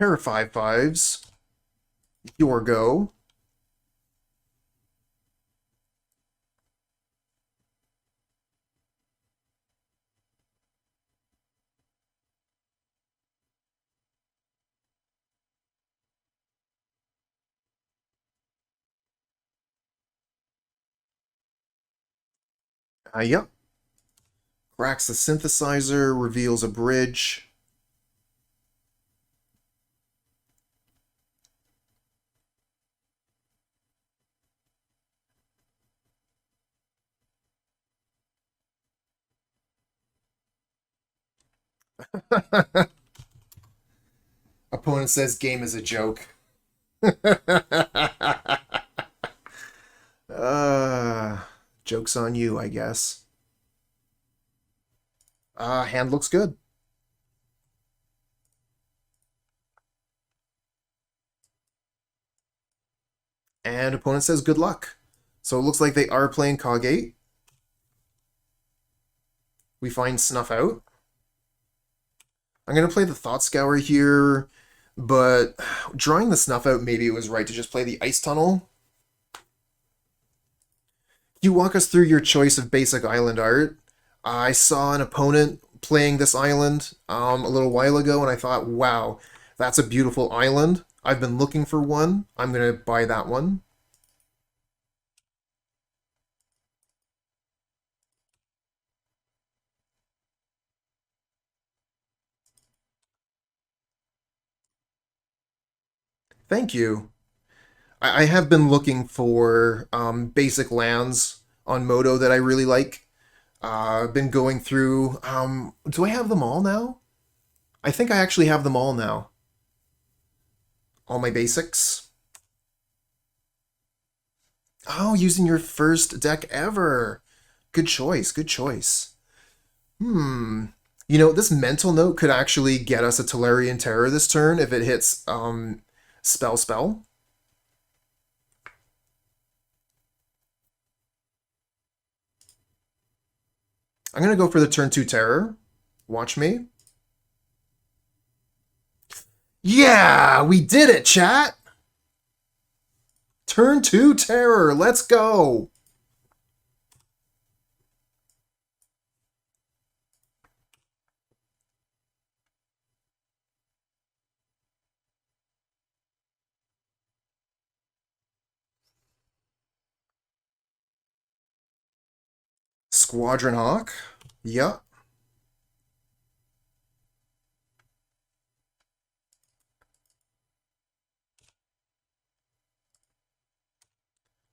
Pair of 5/5s. Your go. Yep. Cracks the synthesizer, reveals a bridge. Opponent says game is a joke. uh, joke's on you, I guess. Hand looks good. And opponent says good luck. So it looks like they are playing Caw Gate. We find Snuff Out. I'm going to play the Thought Scour here, but drawing the Snuff Out, maybe it was right to just play the Ice Tunnel. You walk us through your choice of basic island art. I saw an opponent playing this island a little while ago, and I thought, wow, that's a beautiful island. I've been looking for one. I'm going to buy that one. Thank you. I have been looking for basic lands on Moto that I really like. I've been going through. Do I have them all now? I think I actually have them all now. All my basics. Oh, using your first deck ever. Good choice, good choice. You know, this mental note could actually get us a Tolarian Terror this turn if it hits Spell. I'm going to go for the turn 2 Terror. Watch me. Yeah, we did it, chat! Turn 2 Terror, let's go! Squadron Hawk. Yep.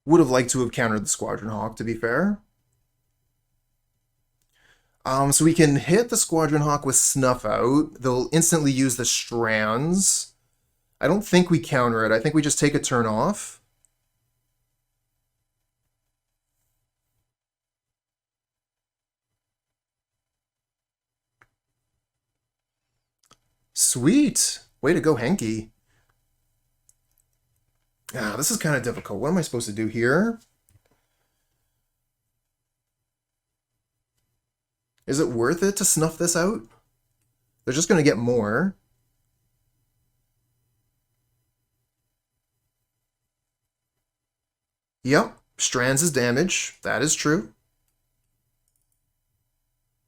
Would have liked to have countered the Squadron Hawk, to be fair. So we can hit the Squadron Hawk with Snuff Out. They'll instantly use the Strands. I don't think we counter it. I think we just take a turn off. Sweet! Way to go, Henky. This is kind of difficult. What am I supposed to do here? Is it worth it to snuff this out? They're just going to get more. Yep, Strands is damage. That is true.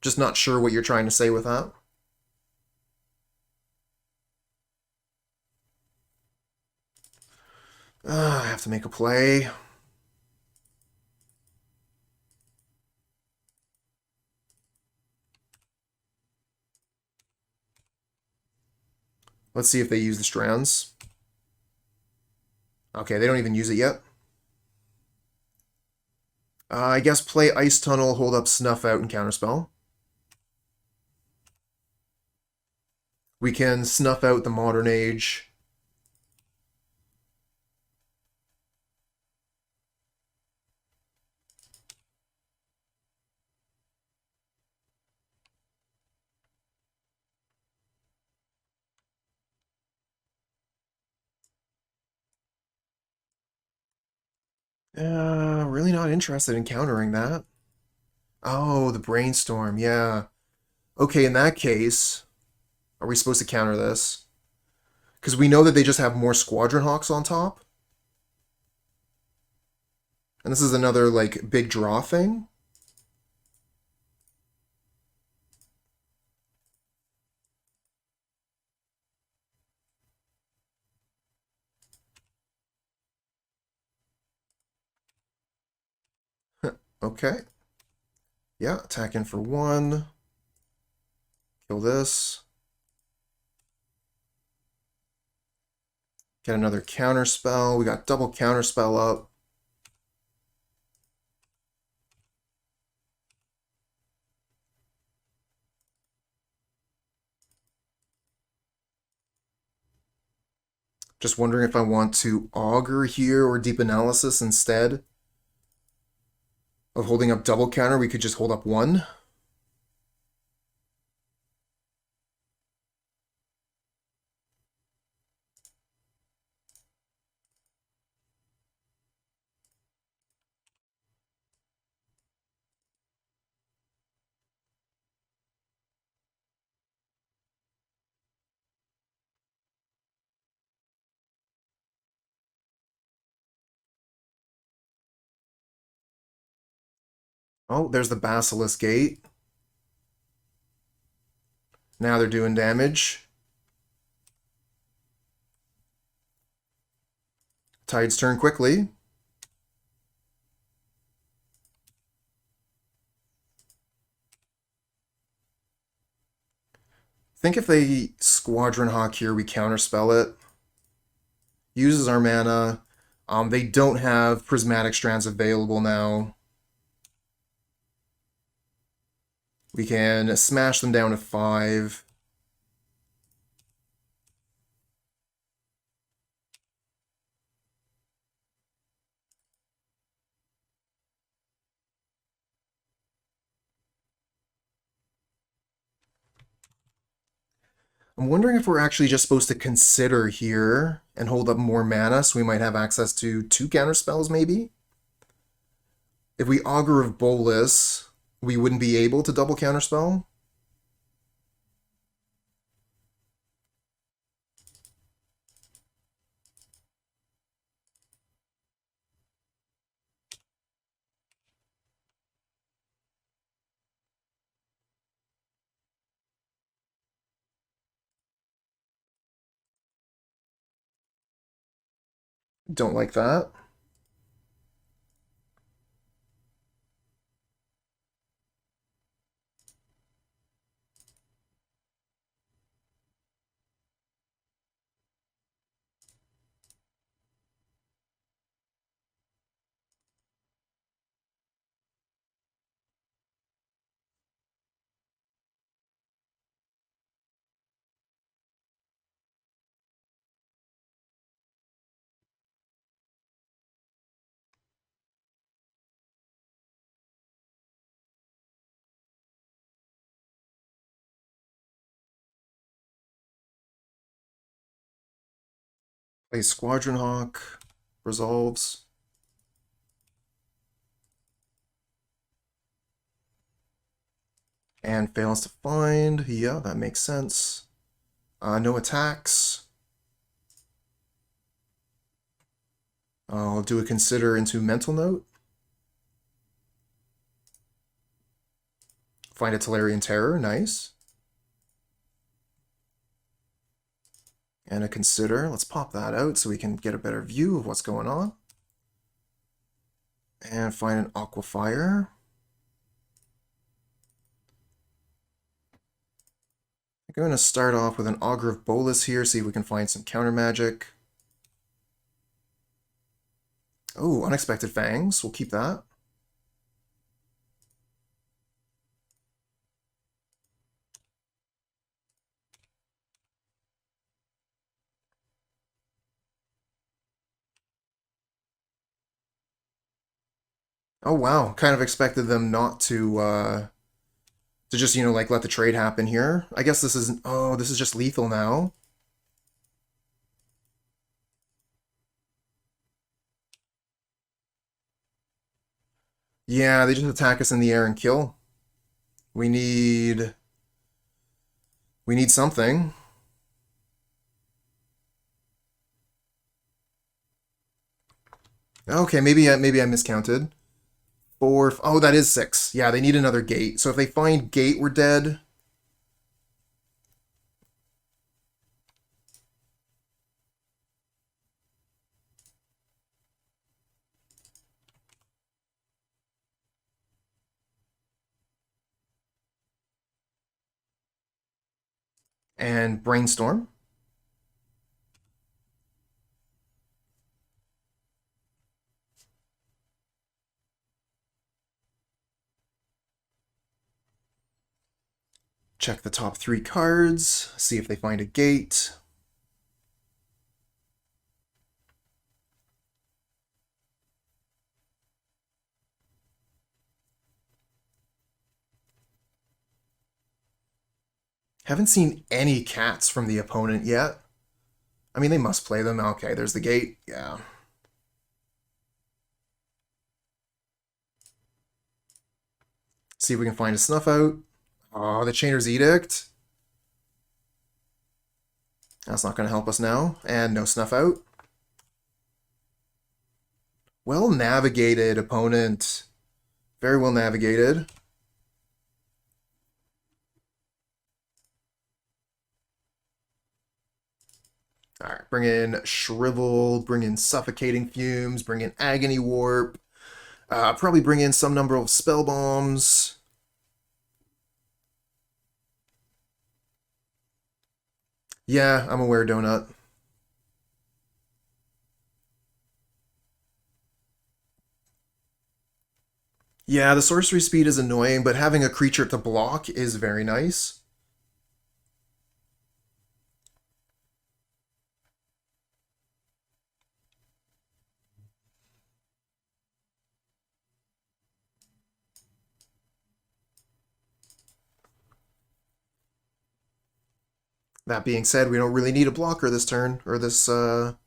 Just not sure what you're trying to say with that. I have to make a play. Let's see if they use the Strands. Okay, they don't even use it yet. I guess play Ice Tunnel, hold up Snuff Out, and Counterspell. We can snuff out the Modern Age. Really not interested in countering that. Oh, the Brainstorm, yeah. Okay, in that case, are we supposed to counter this? Because we know that they just have more Squadron Hawks on top. And this is another, like, big draw thing. Okay. Yeah, attack in for 1. Kill this. Get another Counterspell. We got double Counterspell up. Just wondering if I want to Augur here or Deep Analysis instead of holding up double counter. We could just hold up 1. Oh, there's the Basilisk Gate. Now they're doing damage. Tides turn quickly. I think if they Squadron Hawk here, we counterspell it. Uses our mana. They don't have Prismatic Strands available now. We can smash them down to 5. I'm wondering if we're actually just supposed to consider here and hold up more mana so we might have access to 2 counterspells maybe? If we Augur of Bolas, we wouldn't be able to double counterspell? Don't like that. Play Squadron Hawk. Resolves. And fails to find. Yeah, that makes sense. No attacks. I'll do a consider into Mental Note. Find a Tolarian Terror, nice. And a consider. Let's pop that out so we can get a better view of what's going on. And find an Aquafire. I'm going to start off with an Augur of Bolas here, see if we can find some counter magic. Oh, Unexpected Fangs. We'll keep that. Oh, wow. Kind of expected them not to just, like let the trade happen here. I guess this isn't... Oh, this is just lethal now. Yeah, they just attack us in the air and kill. We need... We need something. Okay, maybe I miscounted. 4... Oh, that is 6. Yeah, they need another gate. So if they find gate, we're dead. And Brainstorm. Check the top 3 cards, see if they find a gate. Haven't seen any cats from the opponent yet. I mean, they must play them. Okay, there's the gate. Yeah. See if we can find a Snuff Out. Oh, the Chainer's Edict. That's not going to help us now. And no Snuff Out. Well navigated, opponent. Very well navigated. Alright, bring in Shrivel, bring in Suffocating Fumes, bring in Agony Warp. Probably bring in some number of Spell Bombs. Yeah, I'm aware, Donut. Yeah, the sorcery speed is annoying, but having a creature to block is very nice. That being said, we don't really need a blocker this turn, or this, don't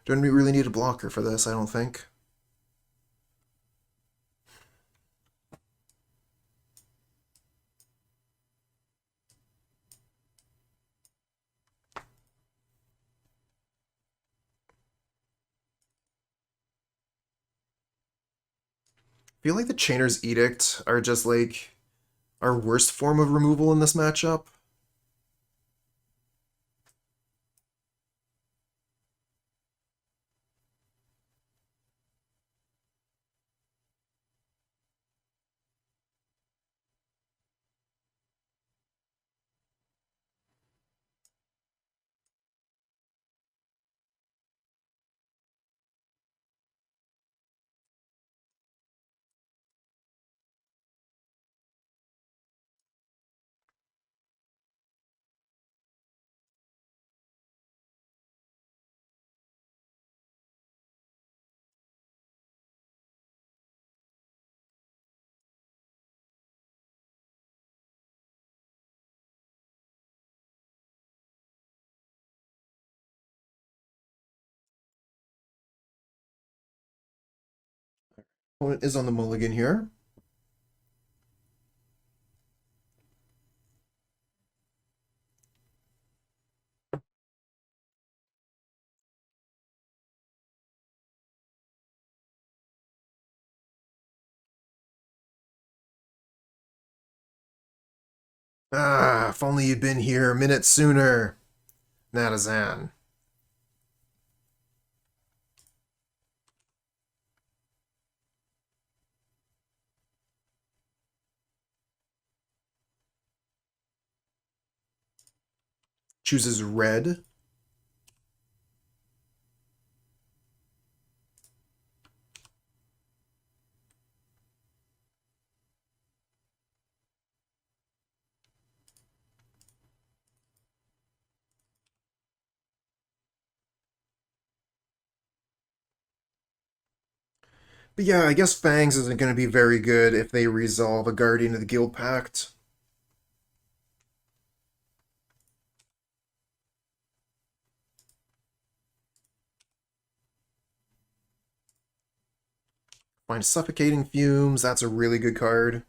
we really need a blocker for this, I don't think. I feel like the Chainer's Edict are just like our worst form of removal in this matchup. Opponent is on the mulligan here. Ah, if only you'd been here a minute sooner. Natazan. Chooses red. But yeah, I guess Fangs isn't going to be very good if they resolve a Guardian of the Guild Pact. Find Suffocating Fumes, that's a really good card.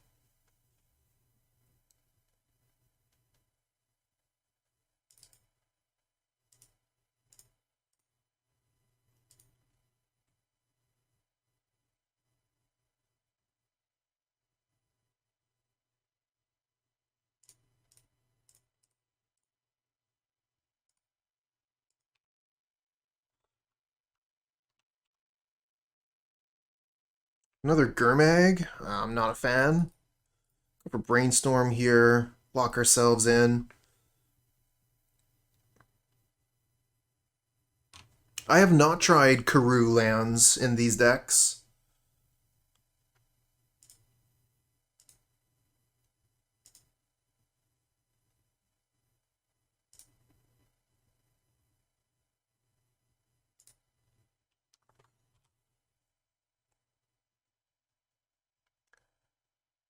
Another Gurmag, I'm not a fan. Go for Brainstorm here, lock ourselves in. I have not tried Karoo lands in these decks.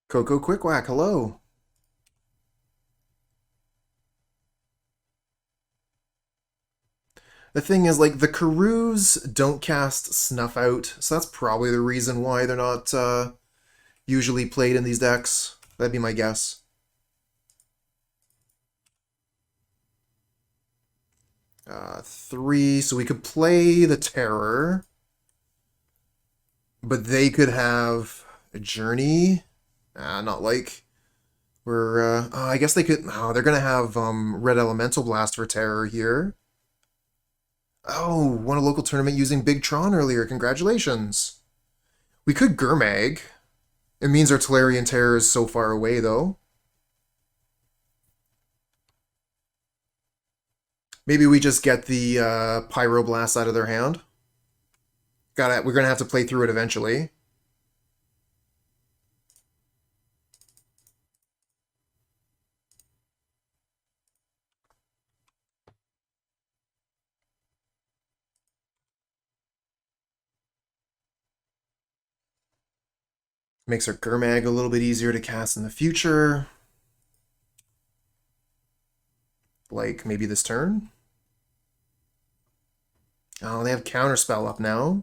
Coco Quickwhack, hello. The thing is, like, the Karoos don't cast Snuff Out, so that's probably the reason why they're not usually played in these decks. That'd be my guess. Three, so we could play the Terror, but they could have a Journey. Not like we're. I guess they could. Oh, they're gonna have Red Elemental Blast for Terror here. Oh, won a local tournament using Big Tron earlier. Congratulations. We could Gurmag. It means our Tolarian Terror is so far away, though. Maybe we just get the Pyroblast out of their hand. We're gonna have to play through it eventually. Makes our Gurmag a little bit easier to cast in the future. Like maybe this turn. Oh, they have Counterspell up now.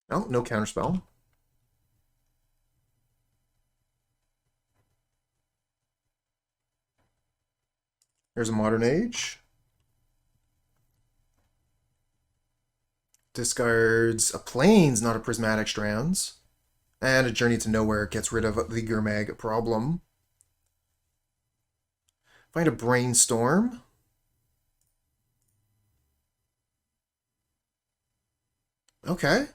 Oh, no Counterspell. There's a Modern Age. Discards a Plains, not a Prismatic Strands. And a Journey to Nowhere gets rid of the Gurmag problem. Find a Brainstorm. Okay.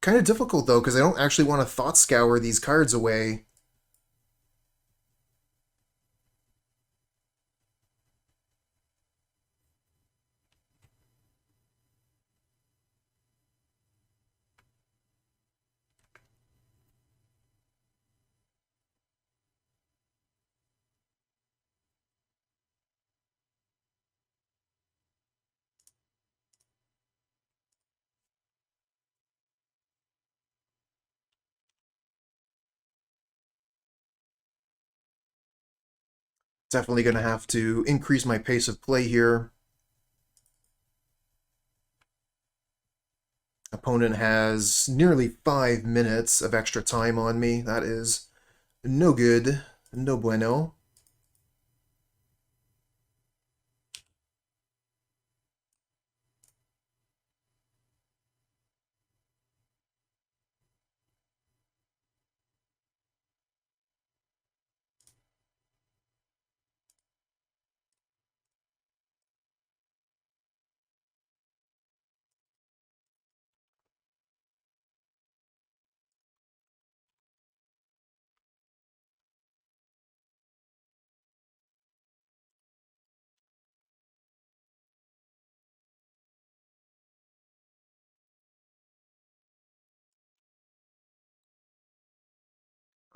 Kind of difficult, though, because I don't actually want to Thought Scour these cards away. Definitely going to have to increase my pace of play here. Opponent has nearly 5 minutes of extra time on me. That is no good. No bueno.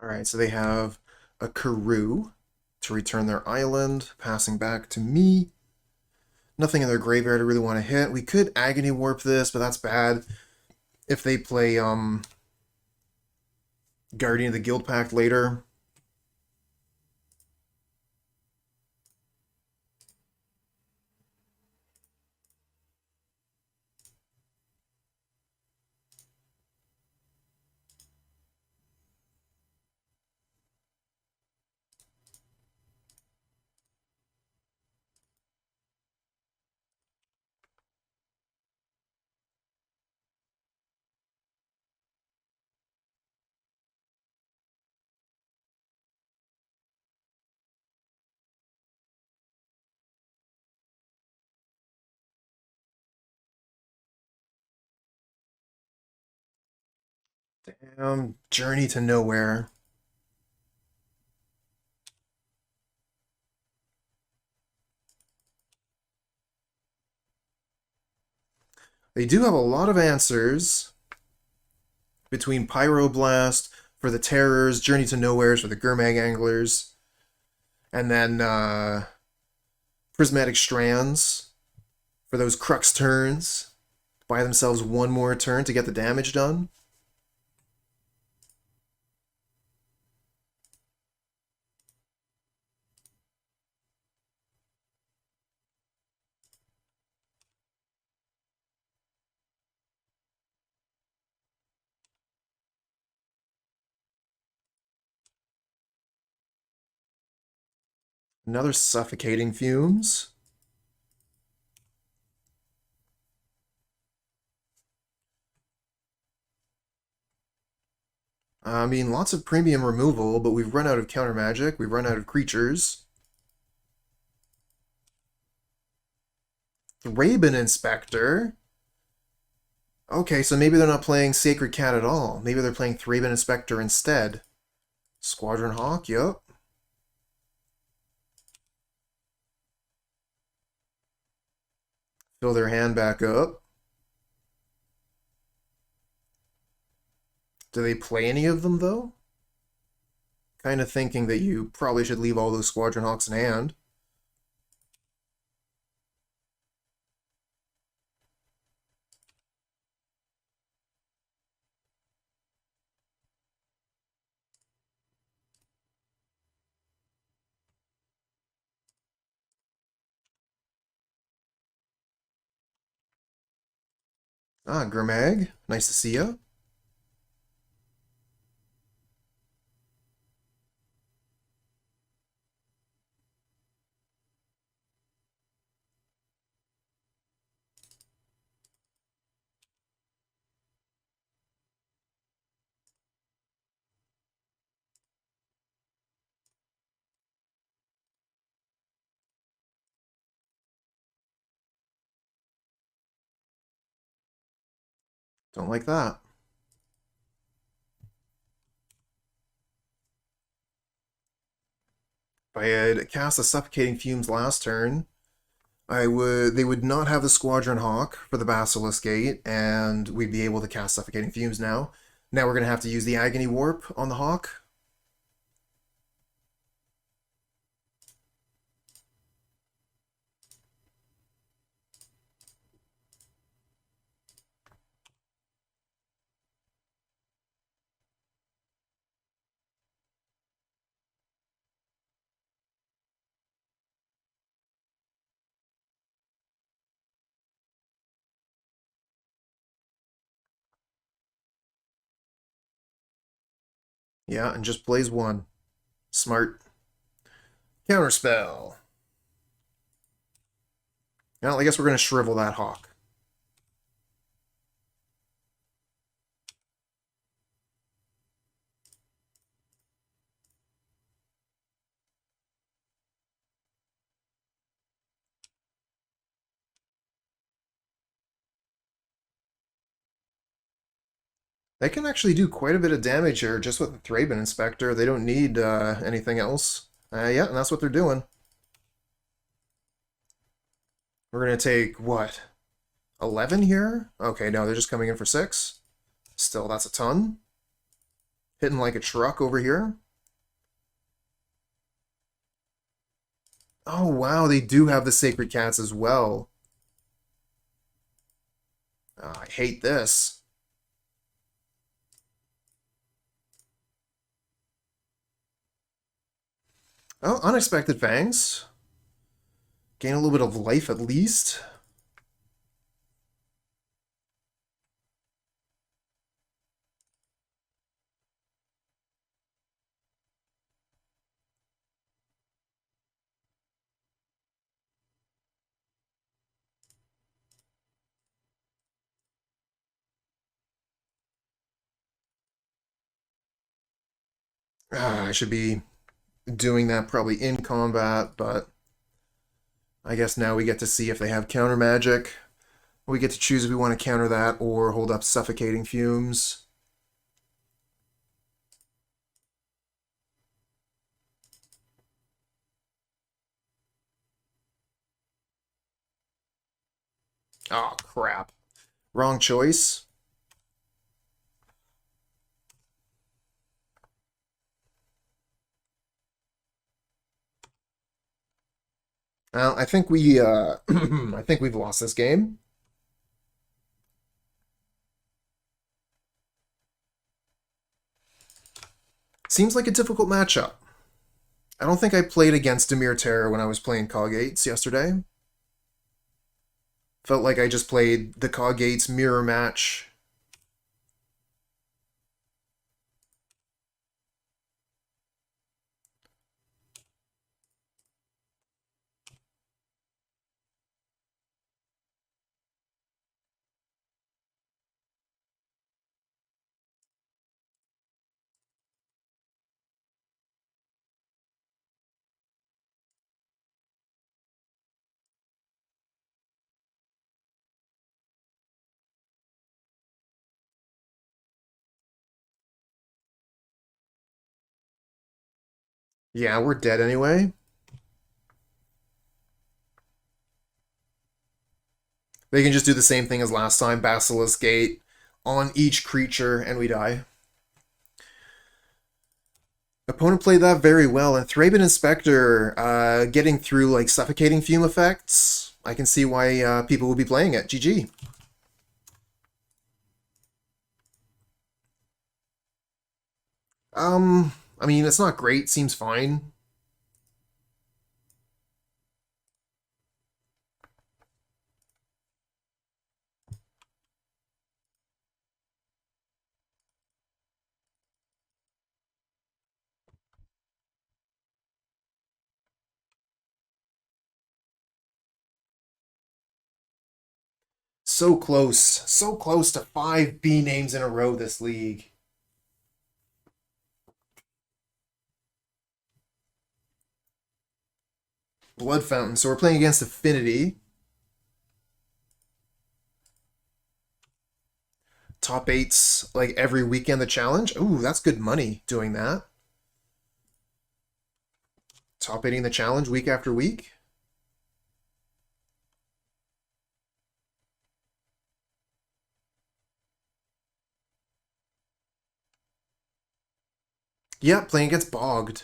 Alright, so they have a Karoo to return their island, passing back to me. Nothing in their graveyard I really want to hit. We could Agony Warp this, but that's bad. If they play Guardian of the Guild Pact later. Journey to Nowhere. They do have a lot of answers between Pyroblast for the Terrors, Journey to Nowheres for the Gurmag Anglers, and then Prismatic Strands for those Crux turns. Buy themselves one more turn to get the damage done. Another Suffocating Fumes. I mean, lots of premium removal, but we've run out of counter magic. We've run out of creatures. Thraben Inspector. Okay, so maybe they're not playing Sacred Cat at all. Maybe they're playing Thraben Inspector instead. Squadron Hawk, yep. Fill their hand back up. Do they play any of them, though? Kind of thinking that you probably should leave all those Squadron Hawks in hand. Ah, Gurmag. Nice to see ya. Don't like that. If I had cast the Suffocating Fumes last turn, they would not have the Squadron Hawk for the Basilisk Gate, and we'd be able to cast Suffocating Fumes now. Now we're going to have to use the Agony Warp on the Hawk. Yeah, and just plays one. Smart. Counterspell. Well, I guess we're going to shrivel that Hawk. They can actually do quite a bit of damage here just with the Thraben Inspector. They don't need anything else. Yeah, and that's what they're doing. We're going to take, what, 11 here? Okay, no, they're just coming in for 6. Still, that's a ton. Hitting like a truck over here. Oh, wow, they do have the Sacred Cats as well. I hate this. Oh, Unexpected Fangs. Gain a little bit of life at least. I should be doing that probably in combat, but I guess now we get to see if they have counter magic. We get to choose if we want to counter that or hold up Suffocating Fumes. Oh, crap. Wrong choice. Well, I think I think we've lost this game. Seems like a difficult matchup. I don't think I played against Dimir Terror when I was playing Caw Gates yesterday. Felt like I just played the Caw Gates mirror match. Yeah, we're dead anyway. They can just do the same thing as last time, Basilisk Gate on each creature, and we die. Opponent played that very well, and Thraben Inspector getting through like Suffocating Fume effects. I can see why people would be playing it. GG. I mean, it's not great. Seems fine. So close to 5 B names in a row this league. Blood Fountain. So we're playing against Affinity. Top eights like every weekend the challenge. Ooh, that's good money doing that. Top eighting the challenge week after week. Yep, playing against Bogged.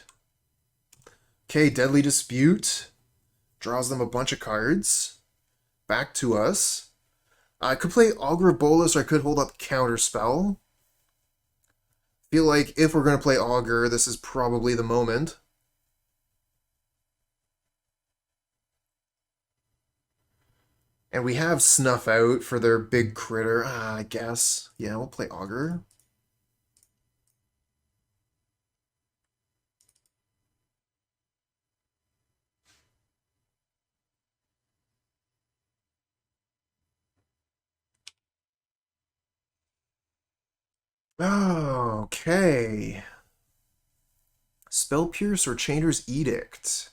Okay, Deadly Dispute. Draws them a bunch of cards. Back to us. I could play Augur of Bolas or I could hold up Counterspell. Feel like if we're going to play Augur, this is probably the moment. And we have Snuff Out for their big critter, I guess. Yeah, we'll play Augur. Oh, okay. Spell Pierce or Chainer's Edict?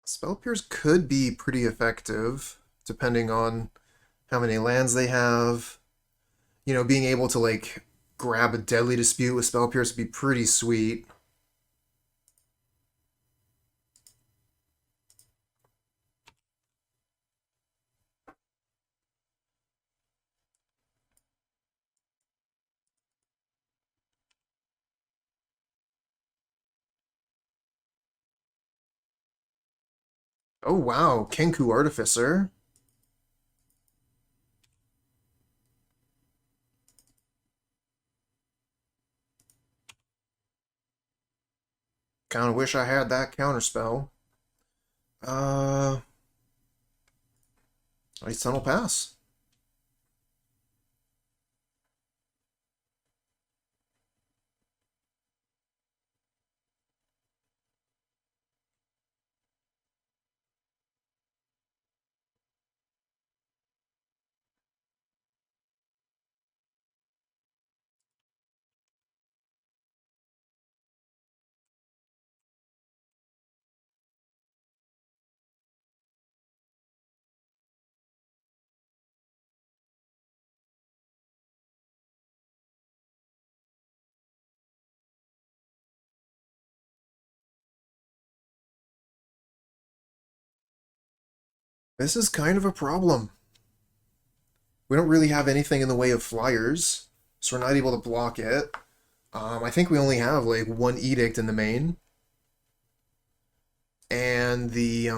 Spell Pierce could be pretty effective, depending on how many lands they have. You know, being able to, like, grab a Deadly Dispute with Spell Pierce would be pretty sweet. Oh, wow. Kenku Artificer. Kind of wish I had that counterspell. Uh, Ice Tunnel Pass. This is kind of a problem. We don't really have anything in the way of flyers, so we're not able to block it. I think we only have like one Edict in the main. And the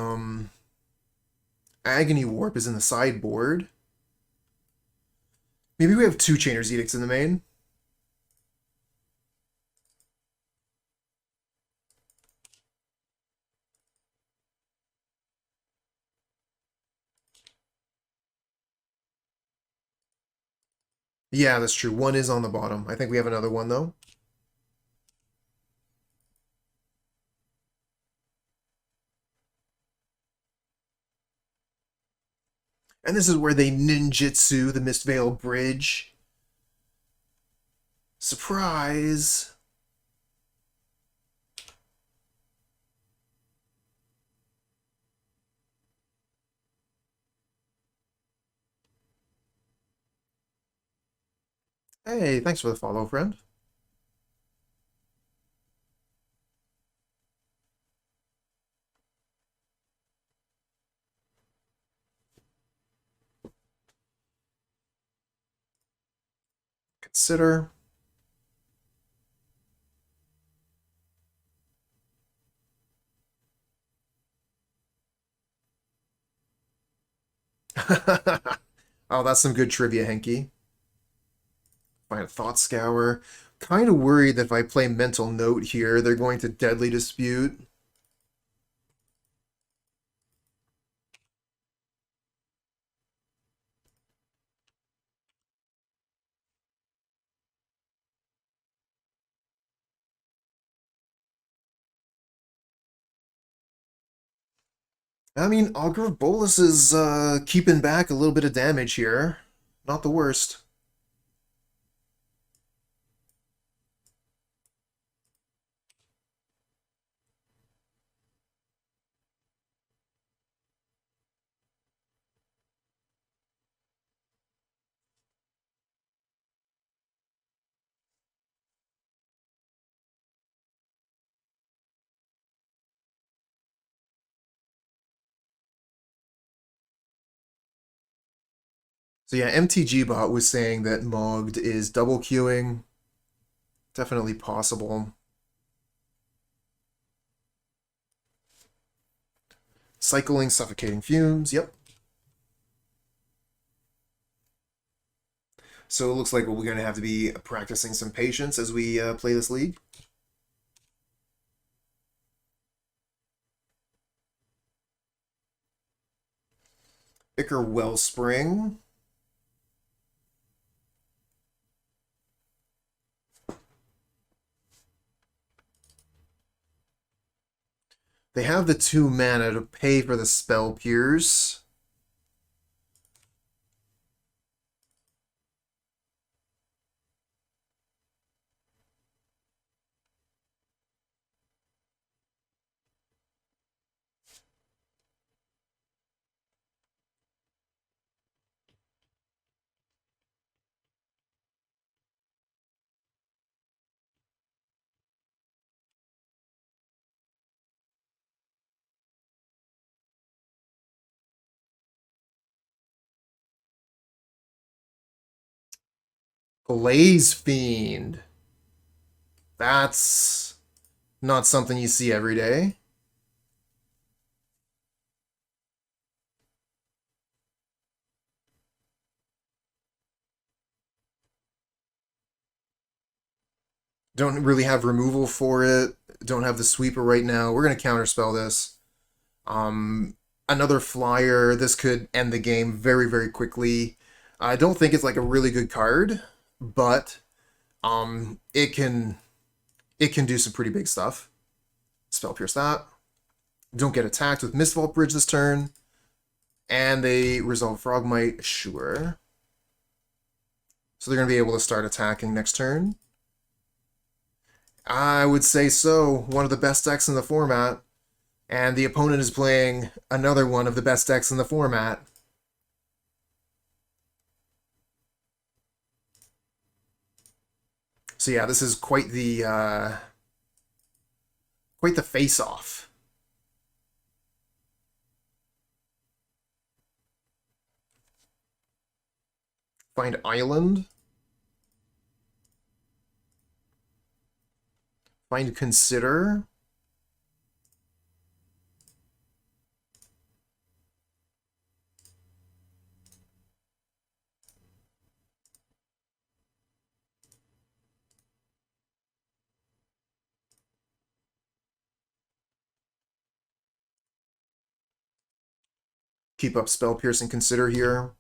Agony Warp is in the sideboard. Maybe we have two Chainer's Edicts in the main. Yeah, that's true. One is on the bottom. I think we have another one, though. And this is where they ninjutsu the Mistveil Bridge. Surprise! Hey, thanks for the follow, friend. Consider. Oh, that's some good trivia, Henky. Find a Thought Scour. Kind of worried that if I play Mental Note here, they're going to Deadly Dispute. I mean, Augur of Bolas is keeping back a little bit of damage here. Not the worst. So yeah, MTG bot was saying that Mogged is double queuing. Definitely possible. Cycling Suffocating Fumes, yep. So it looks like we're going to have to be practicing some patience as we play this league. Ichor Wellspring. They have the 2 mana to pay for the Spell Pierce. Blaze Fiend. That's not something you see every day. Don't really have removal for it. Don't have the sweeper right now. We're going to counterspell this. Another flyer. This could end the game very, very quickly. I don't think it's like a really good card, but it can do some pretty big stuff. Spell Pierce that. Don't get attacked with Mistvault Bridge this turn. And they resolve Frogmite, sure. So they're going to be able to start attacking next turn. I would say so. One of the best decks in the format. And the opponent is playing another one of the best decks in the format. So yeah, this is quite the face-off. Find Island. Find Consider. Keep up Spell Pierce and Consider here.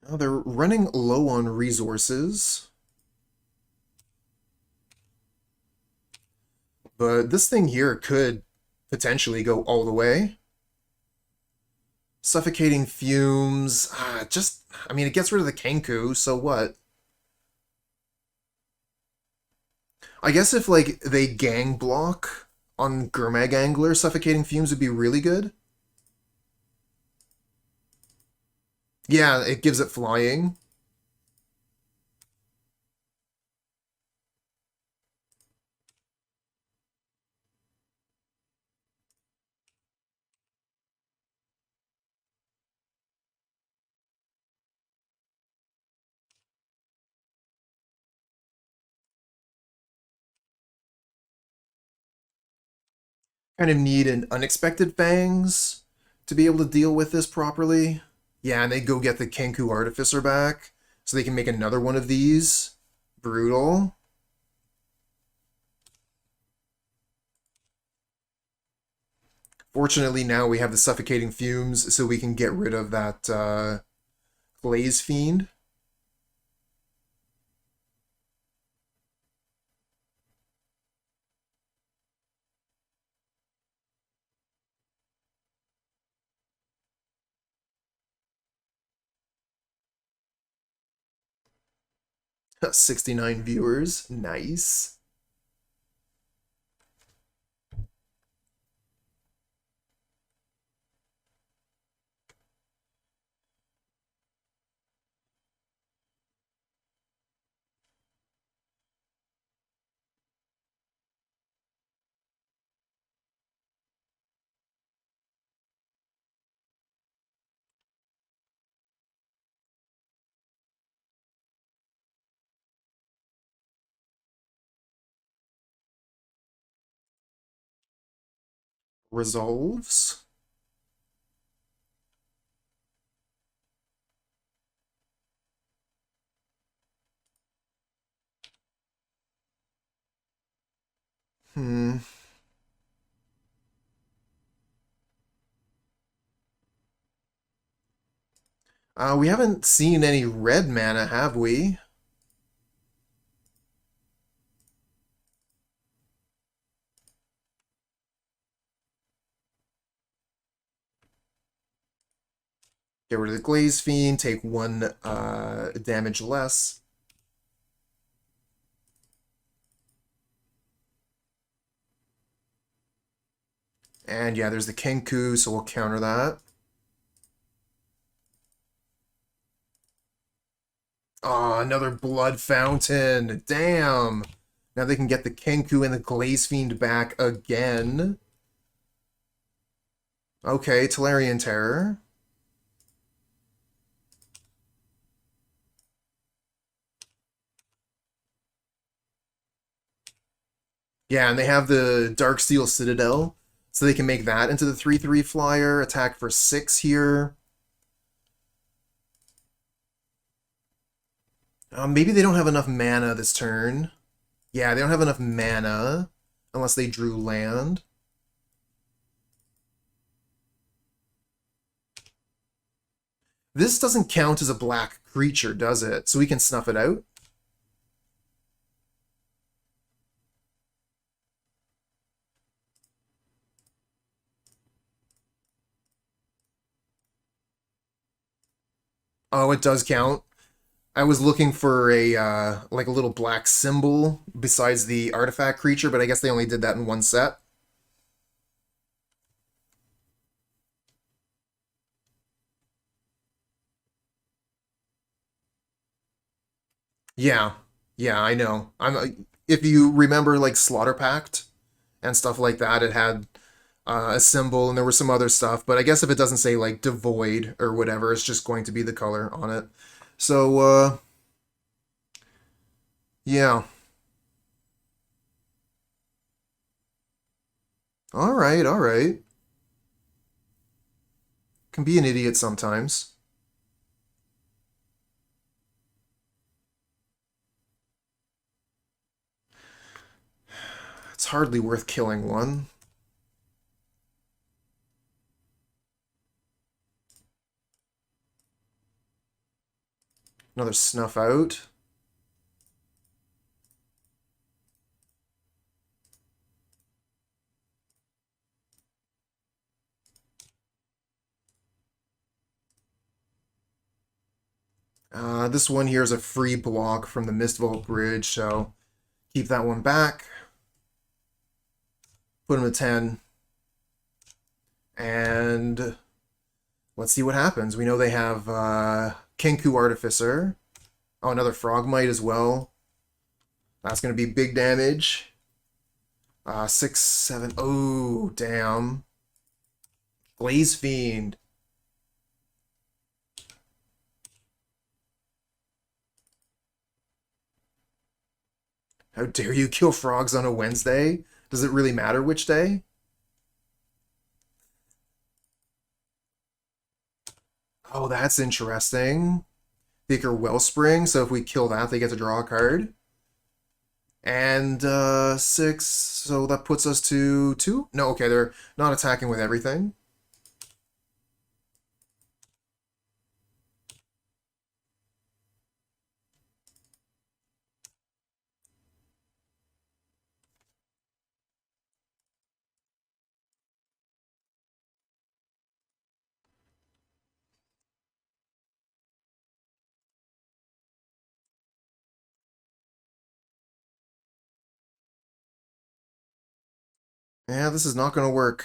Oh, they're running low on resources. But this thing here could potentially go all the way. Suffocating Fumes. I mean, it gets rid of the Kenku, so what? I guess if, like, they gang block on Gurmag Angler, Suffocating Fumes would be really good. Yeah, it gives it flying. Kind of need an Unexpected Fangs to be able to deal with this properly. Yeah, and they go get the Kenku Artificer back, so they can make another one of these. Brutal. Fortunately, now we have the Suffocating Fumes, so we can get rid of that Glaze Fiend. $69 viewers. Nice. Resolves. Hmm. We haven't seen any red mana, have we? Get rid of the Glaze Fiend, take one damage less. And yeah, there's the Kenku, so we'll counter that. Oh, another Blood Fountain. Damn. Now they can get the Kenku and the Glaze Fiend back again. Okay, Tolarian Terror. Yeah, and they have the Darksteel Citadel, so they can make that into the 3/3 flyer, attack for 6 here. Maybe they don't have enough mana this turn. Yeah, they don't have enough mana, unless they drew land. This doesn't count as a black creature, does it? So we can snuff it out? Oh, it does count. I was looking for a like a little black symbol besides the artifact creature, but I guess they only did that in one set. Yeah, yeah, I know. if you remember, like Slaughter Pact and stuff like that, it had a symbol, and there was some other stuff. But I guess if it doesn't say like devoid or whatever, it's just going to be the color on it. So yeah. All right, all right. Can be an idiot sometimes. It's hardly worth killing one. Another Snuff Out. This one here is a free block from the Mistvault Bridge, so keep that one back. Put him to 10. And let's see what happens. We know they have Kenku Artificer. Oh, another Frogmite as well. That's going to be big damage. 6, 7. Oh, damn. Blaze Fiend. How dare you kill frogs on a Wednesday? Does it really matter which day? Oh, that's interesting. Thicker Wellspring, so if we kill that, they get to draw a card. And 6, so that puts us to 2? No, okay, they're not attacking with everything. Yeah, this is not going to work.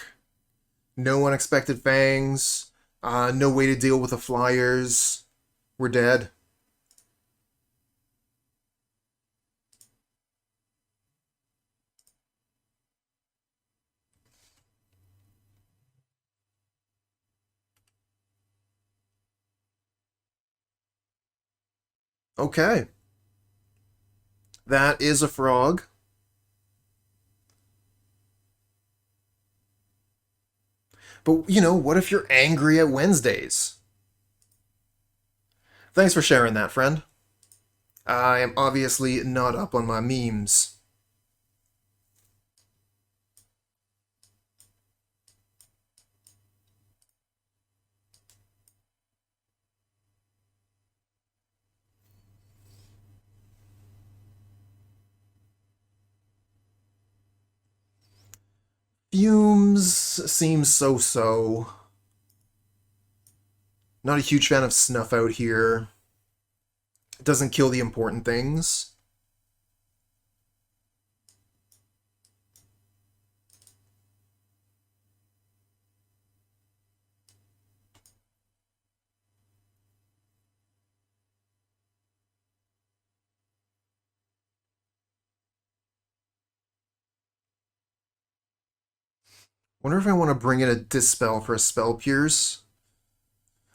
No Unexpected Fangs. No way to deal with the Flyers. We're dead. Okay. That is a frog. But, you know, what if you're angry at Wednesdays? Thanks for sharing that, friend. I am obviously not up on my memes. Fumes seems so-so. Not a huge fan of Snuff Out here. It doesn't kill the important things. Wonder if I want to bring in a Dispel for a Spell Pierce.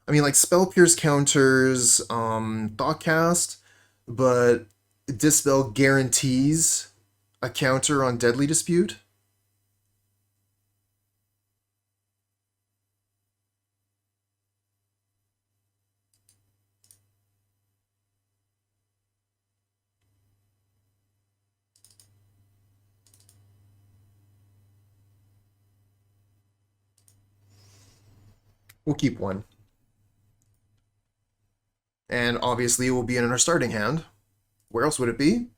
I mean, like, Spell Pierce counters Thoughtcast, but Dispel guarantees a counter on Deadly Dispute. We'll keep one. And obviously it will be in our starting hand. Where else would it be?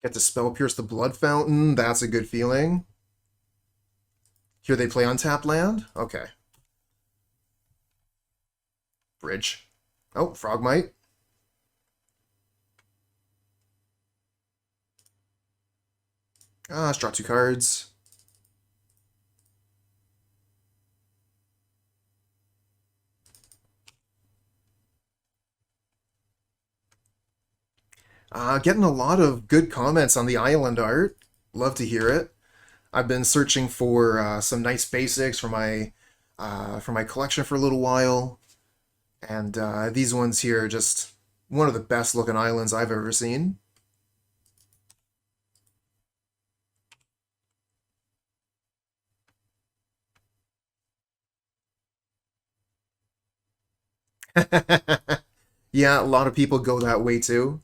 Get to spell pierce the Blood Fountain. That's a good feeling. Here they play untapped land? Okay. Bridge. Oh, Frogmite. Let's draw 2 cards. Getting a lot of good comments on the island art. Love to hear it. I've been searching for some nice basics for my collection for a little while, and these ones here are just one of the best looking islands I've ever seen. Yeah, a lot of people go that way too.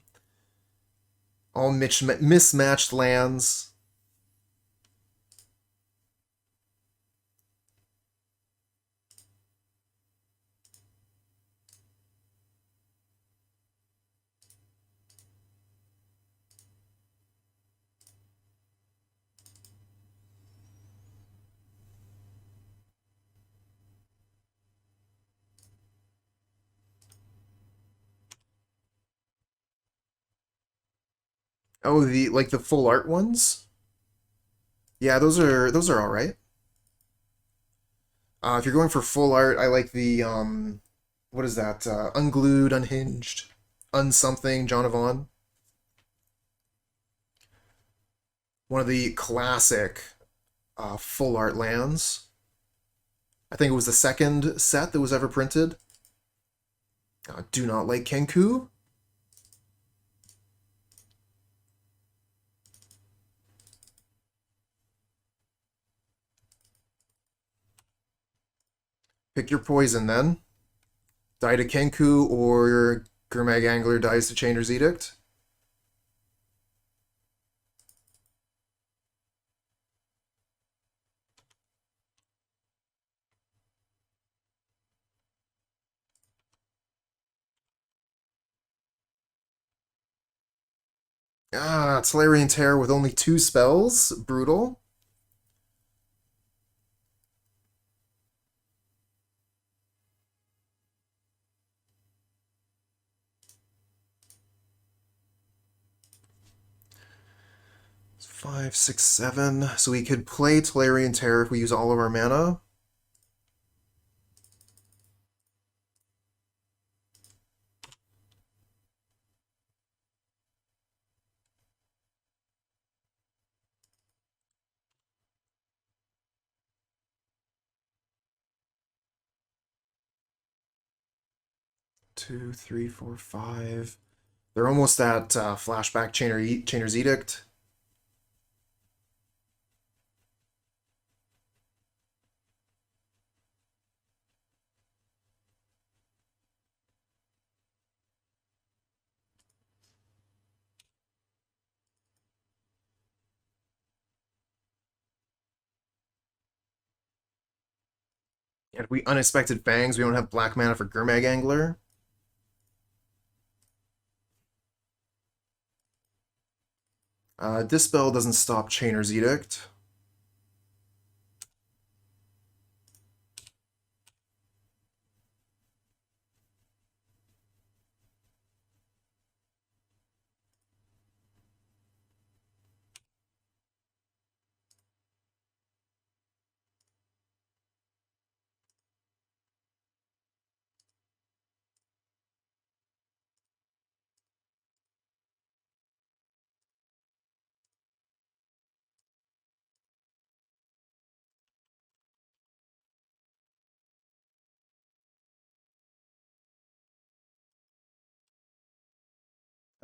All mismatched lands. Oh, the full art ones? Yeah, those are all right. If you're going for full art, I like the what is that? Unglued, Unhinged, Unsomething, John of On. One of the classic full art lands. I think it was the second set that was ever printed. Do not like Kenku. Pick your poison then. Die to Kenku or Gurmag Angler dies to Chainer's Edict. Tolarian Terror with only 2 spells. Brutal. Five, six, 7. So we could play Tolarian Terror if we use all of our mana. Two, three, four, 5. They're almost at flashback Chainer's Edict. And if we Unexpected Fangs, we don't have black mana for Gurmag Angler. Dispel doesn't stop Chainer's Edict.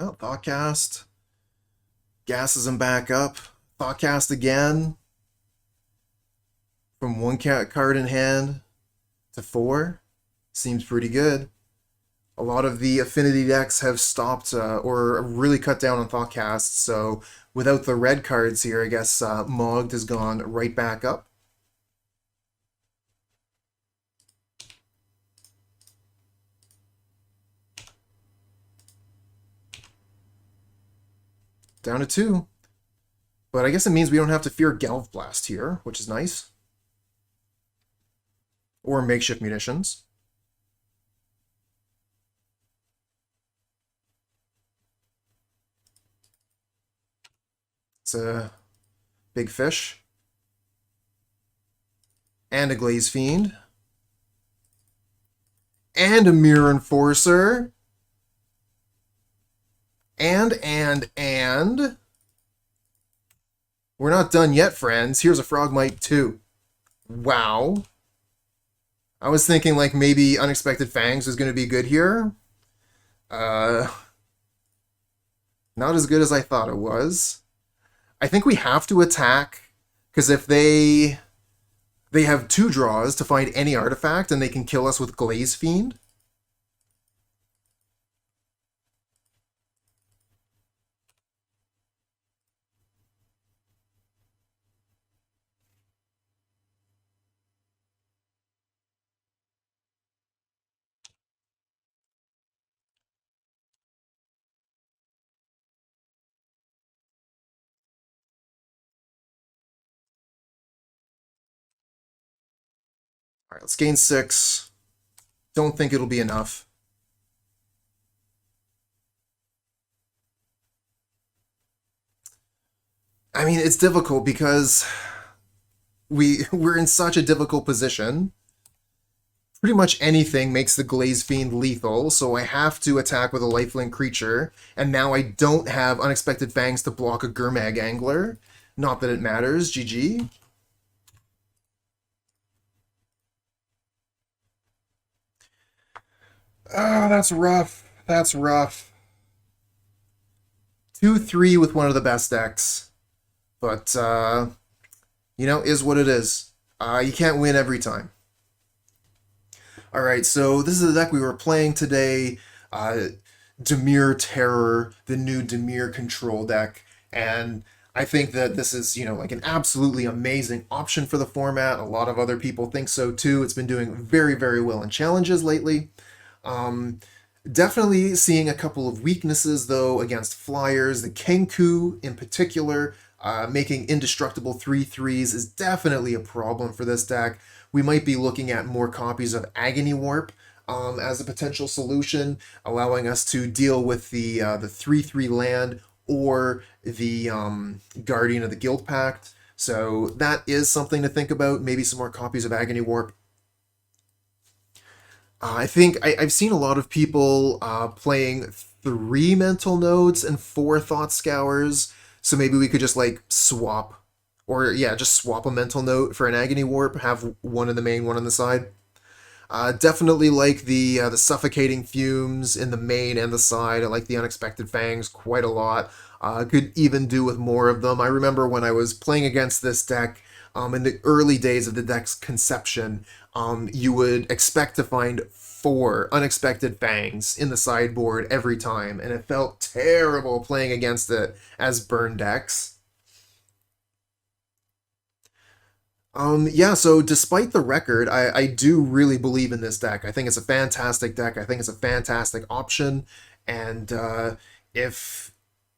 Oh, Thoughtcast. Gasses him back up. Thoughtcast again. From 1 card in hand to 4. Seems pretty good. A lot of the Affinity decks have stopped or really cut down on Thoughtcast, so without the red cards here, I guess Mogged has gone right back up. Down to 2. But I guess it means we don't have to fear Gelfblast here, which is nice. Or makeshift munitions. It's a big fish. And a Glaze Fiend. And a Mirror Enforcer. And... We're not done yet, friends. Here's a Frogmite too. Wow. I was thinking like maybe Unexpected Fangs was going to be good here. Not as good as I thought it was. I think we have to attack, because if they have 2 draws to find any artifact and they can kill us with Glaze Fiend. All right, let's gain 6. Don't think it'll be enough. I mean, it's difficult because we're in such a difficult position. Pretty much anything makes the Glaze Fiend lethal, so I have to attack with a lifelink creature, and now I don't have Unexpected Fangs to block a Gurmag Angler. Not that it matters, GG. Oh, that's rough. That's rough. 2-3 with one of the best decks. But, you know, is what it is. You can't win every time. Alright, so this is the deck we were playing today. Dimir Terror, the new Dimir control deck. And I think that this is, you know, like an absolutely amazing option for the format. A lot of other people think so too. It's been doing very, very well in challenges lately. Definitely seeing a couple of weaknesses, though, against flyers. The Kenku, in particular, making indestructible 3/3s is definitely a problem for this deck. We might be looking at more copies of Agony Warp as a potential solution, allowing us to deal with the 3/3 land or the Guardian of the Guild Pact. So that is something to think about. Maybe some more copies of Agony Warp. I think I've seen a lot of people playing 3 mental nodes and 4 thought scours, so maybe we could just like swap, or yeah, just swap a mental node for an Agony Warp, have one in the main, one on the side. Definitely like the Suffocating Fumes in the main and the side. I like the Unexpected Fangs quite a lot. Could even do with more of them. I remember when I was playing against this deck, in the early days of the deck's conception, you would expect to find 4 Unexpected Fangs in the sideboard every time, and it felt terrible playing against it as burn decks. Yeah, so despite the record, I do really believe in this deck. I think it's a fantastic deck. I think it's a fantastic option, and if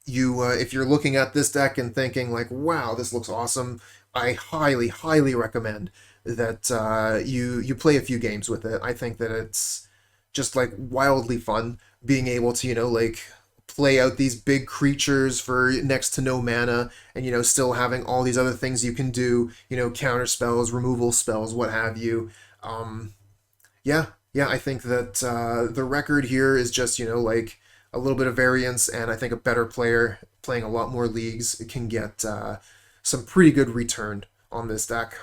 you're looking at this deck and thinking like, wow, this looks awesome, I highly, highly recommend that you play a few games with it. I think that it's just like wildly fun being able to, you know, like play out these big creatures for next to no mana, and, you know, still having all these other things you can do, you know, counter spells, removal spells, what have you. Yeah, yeah, I think that the record here is just, you know, like a little bit of variance, and I think a better player playing a lot more leagues can get some pretty good return on this deck.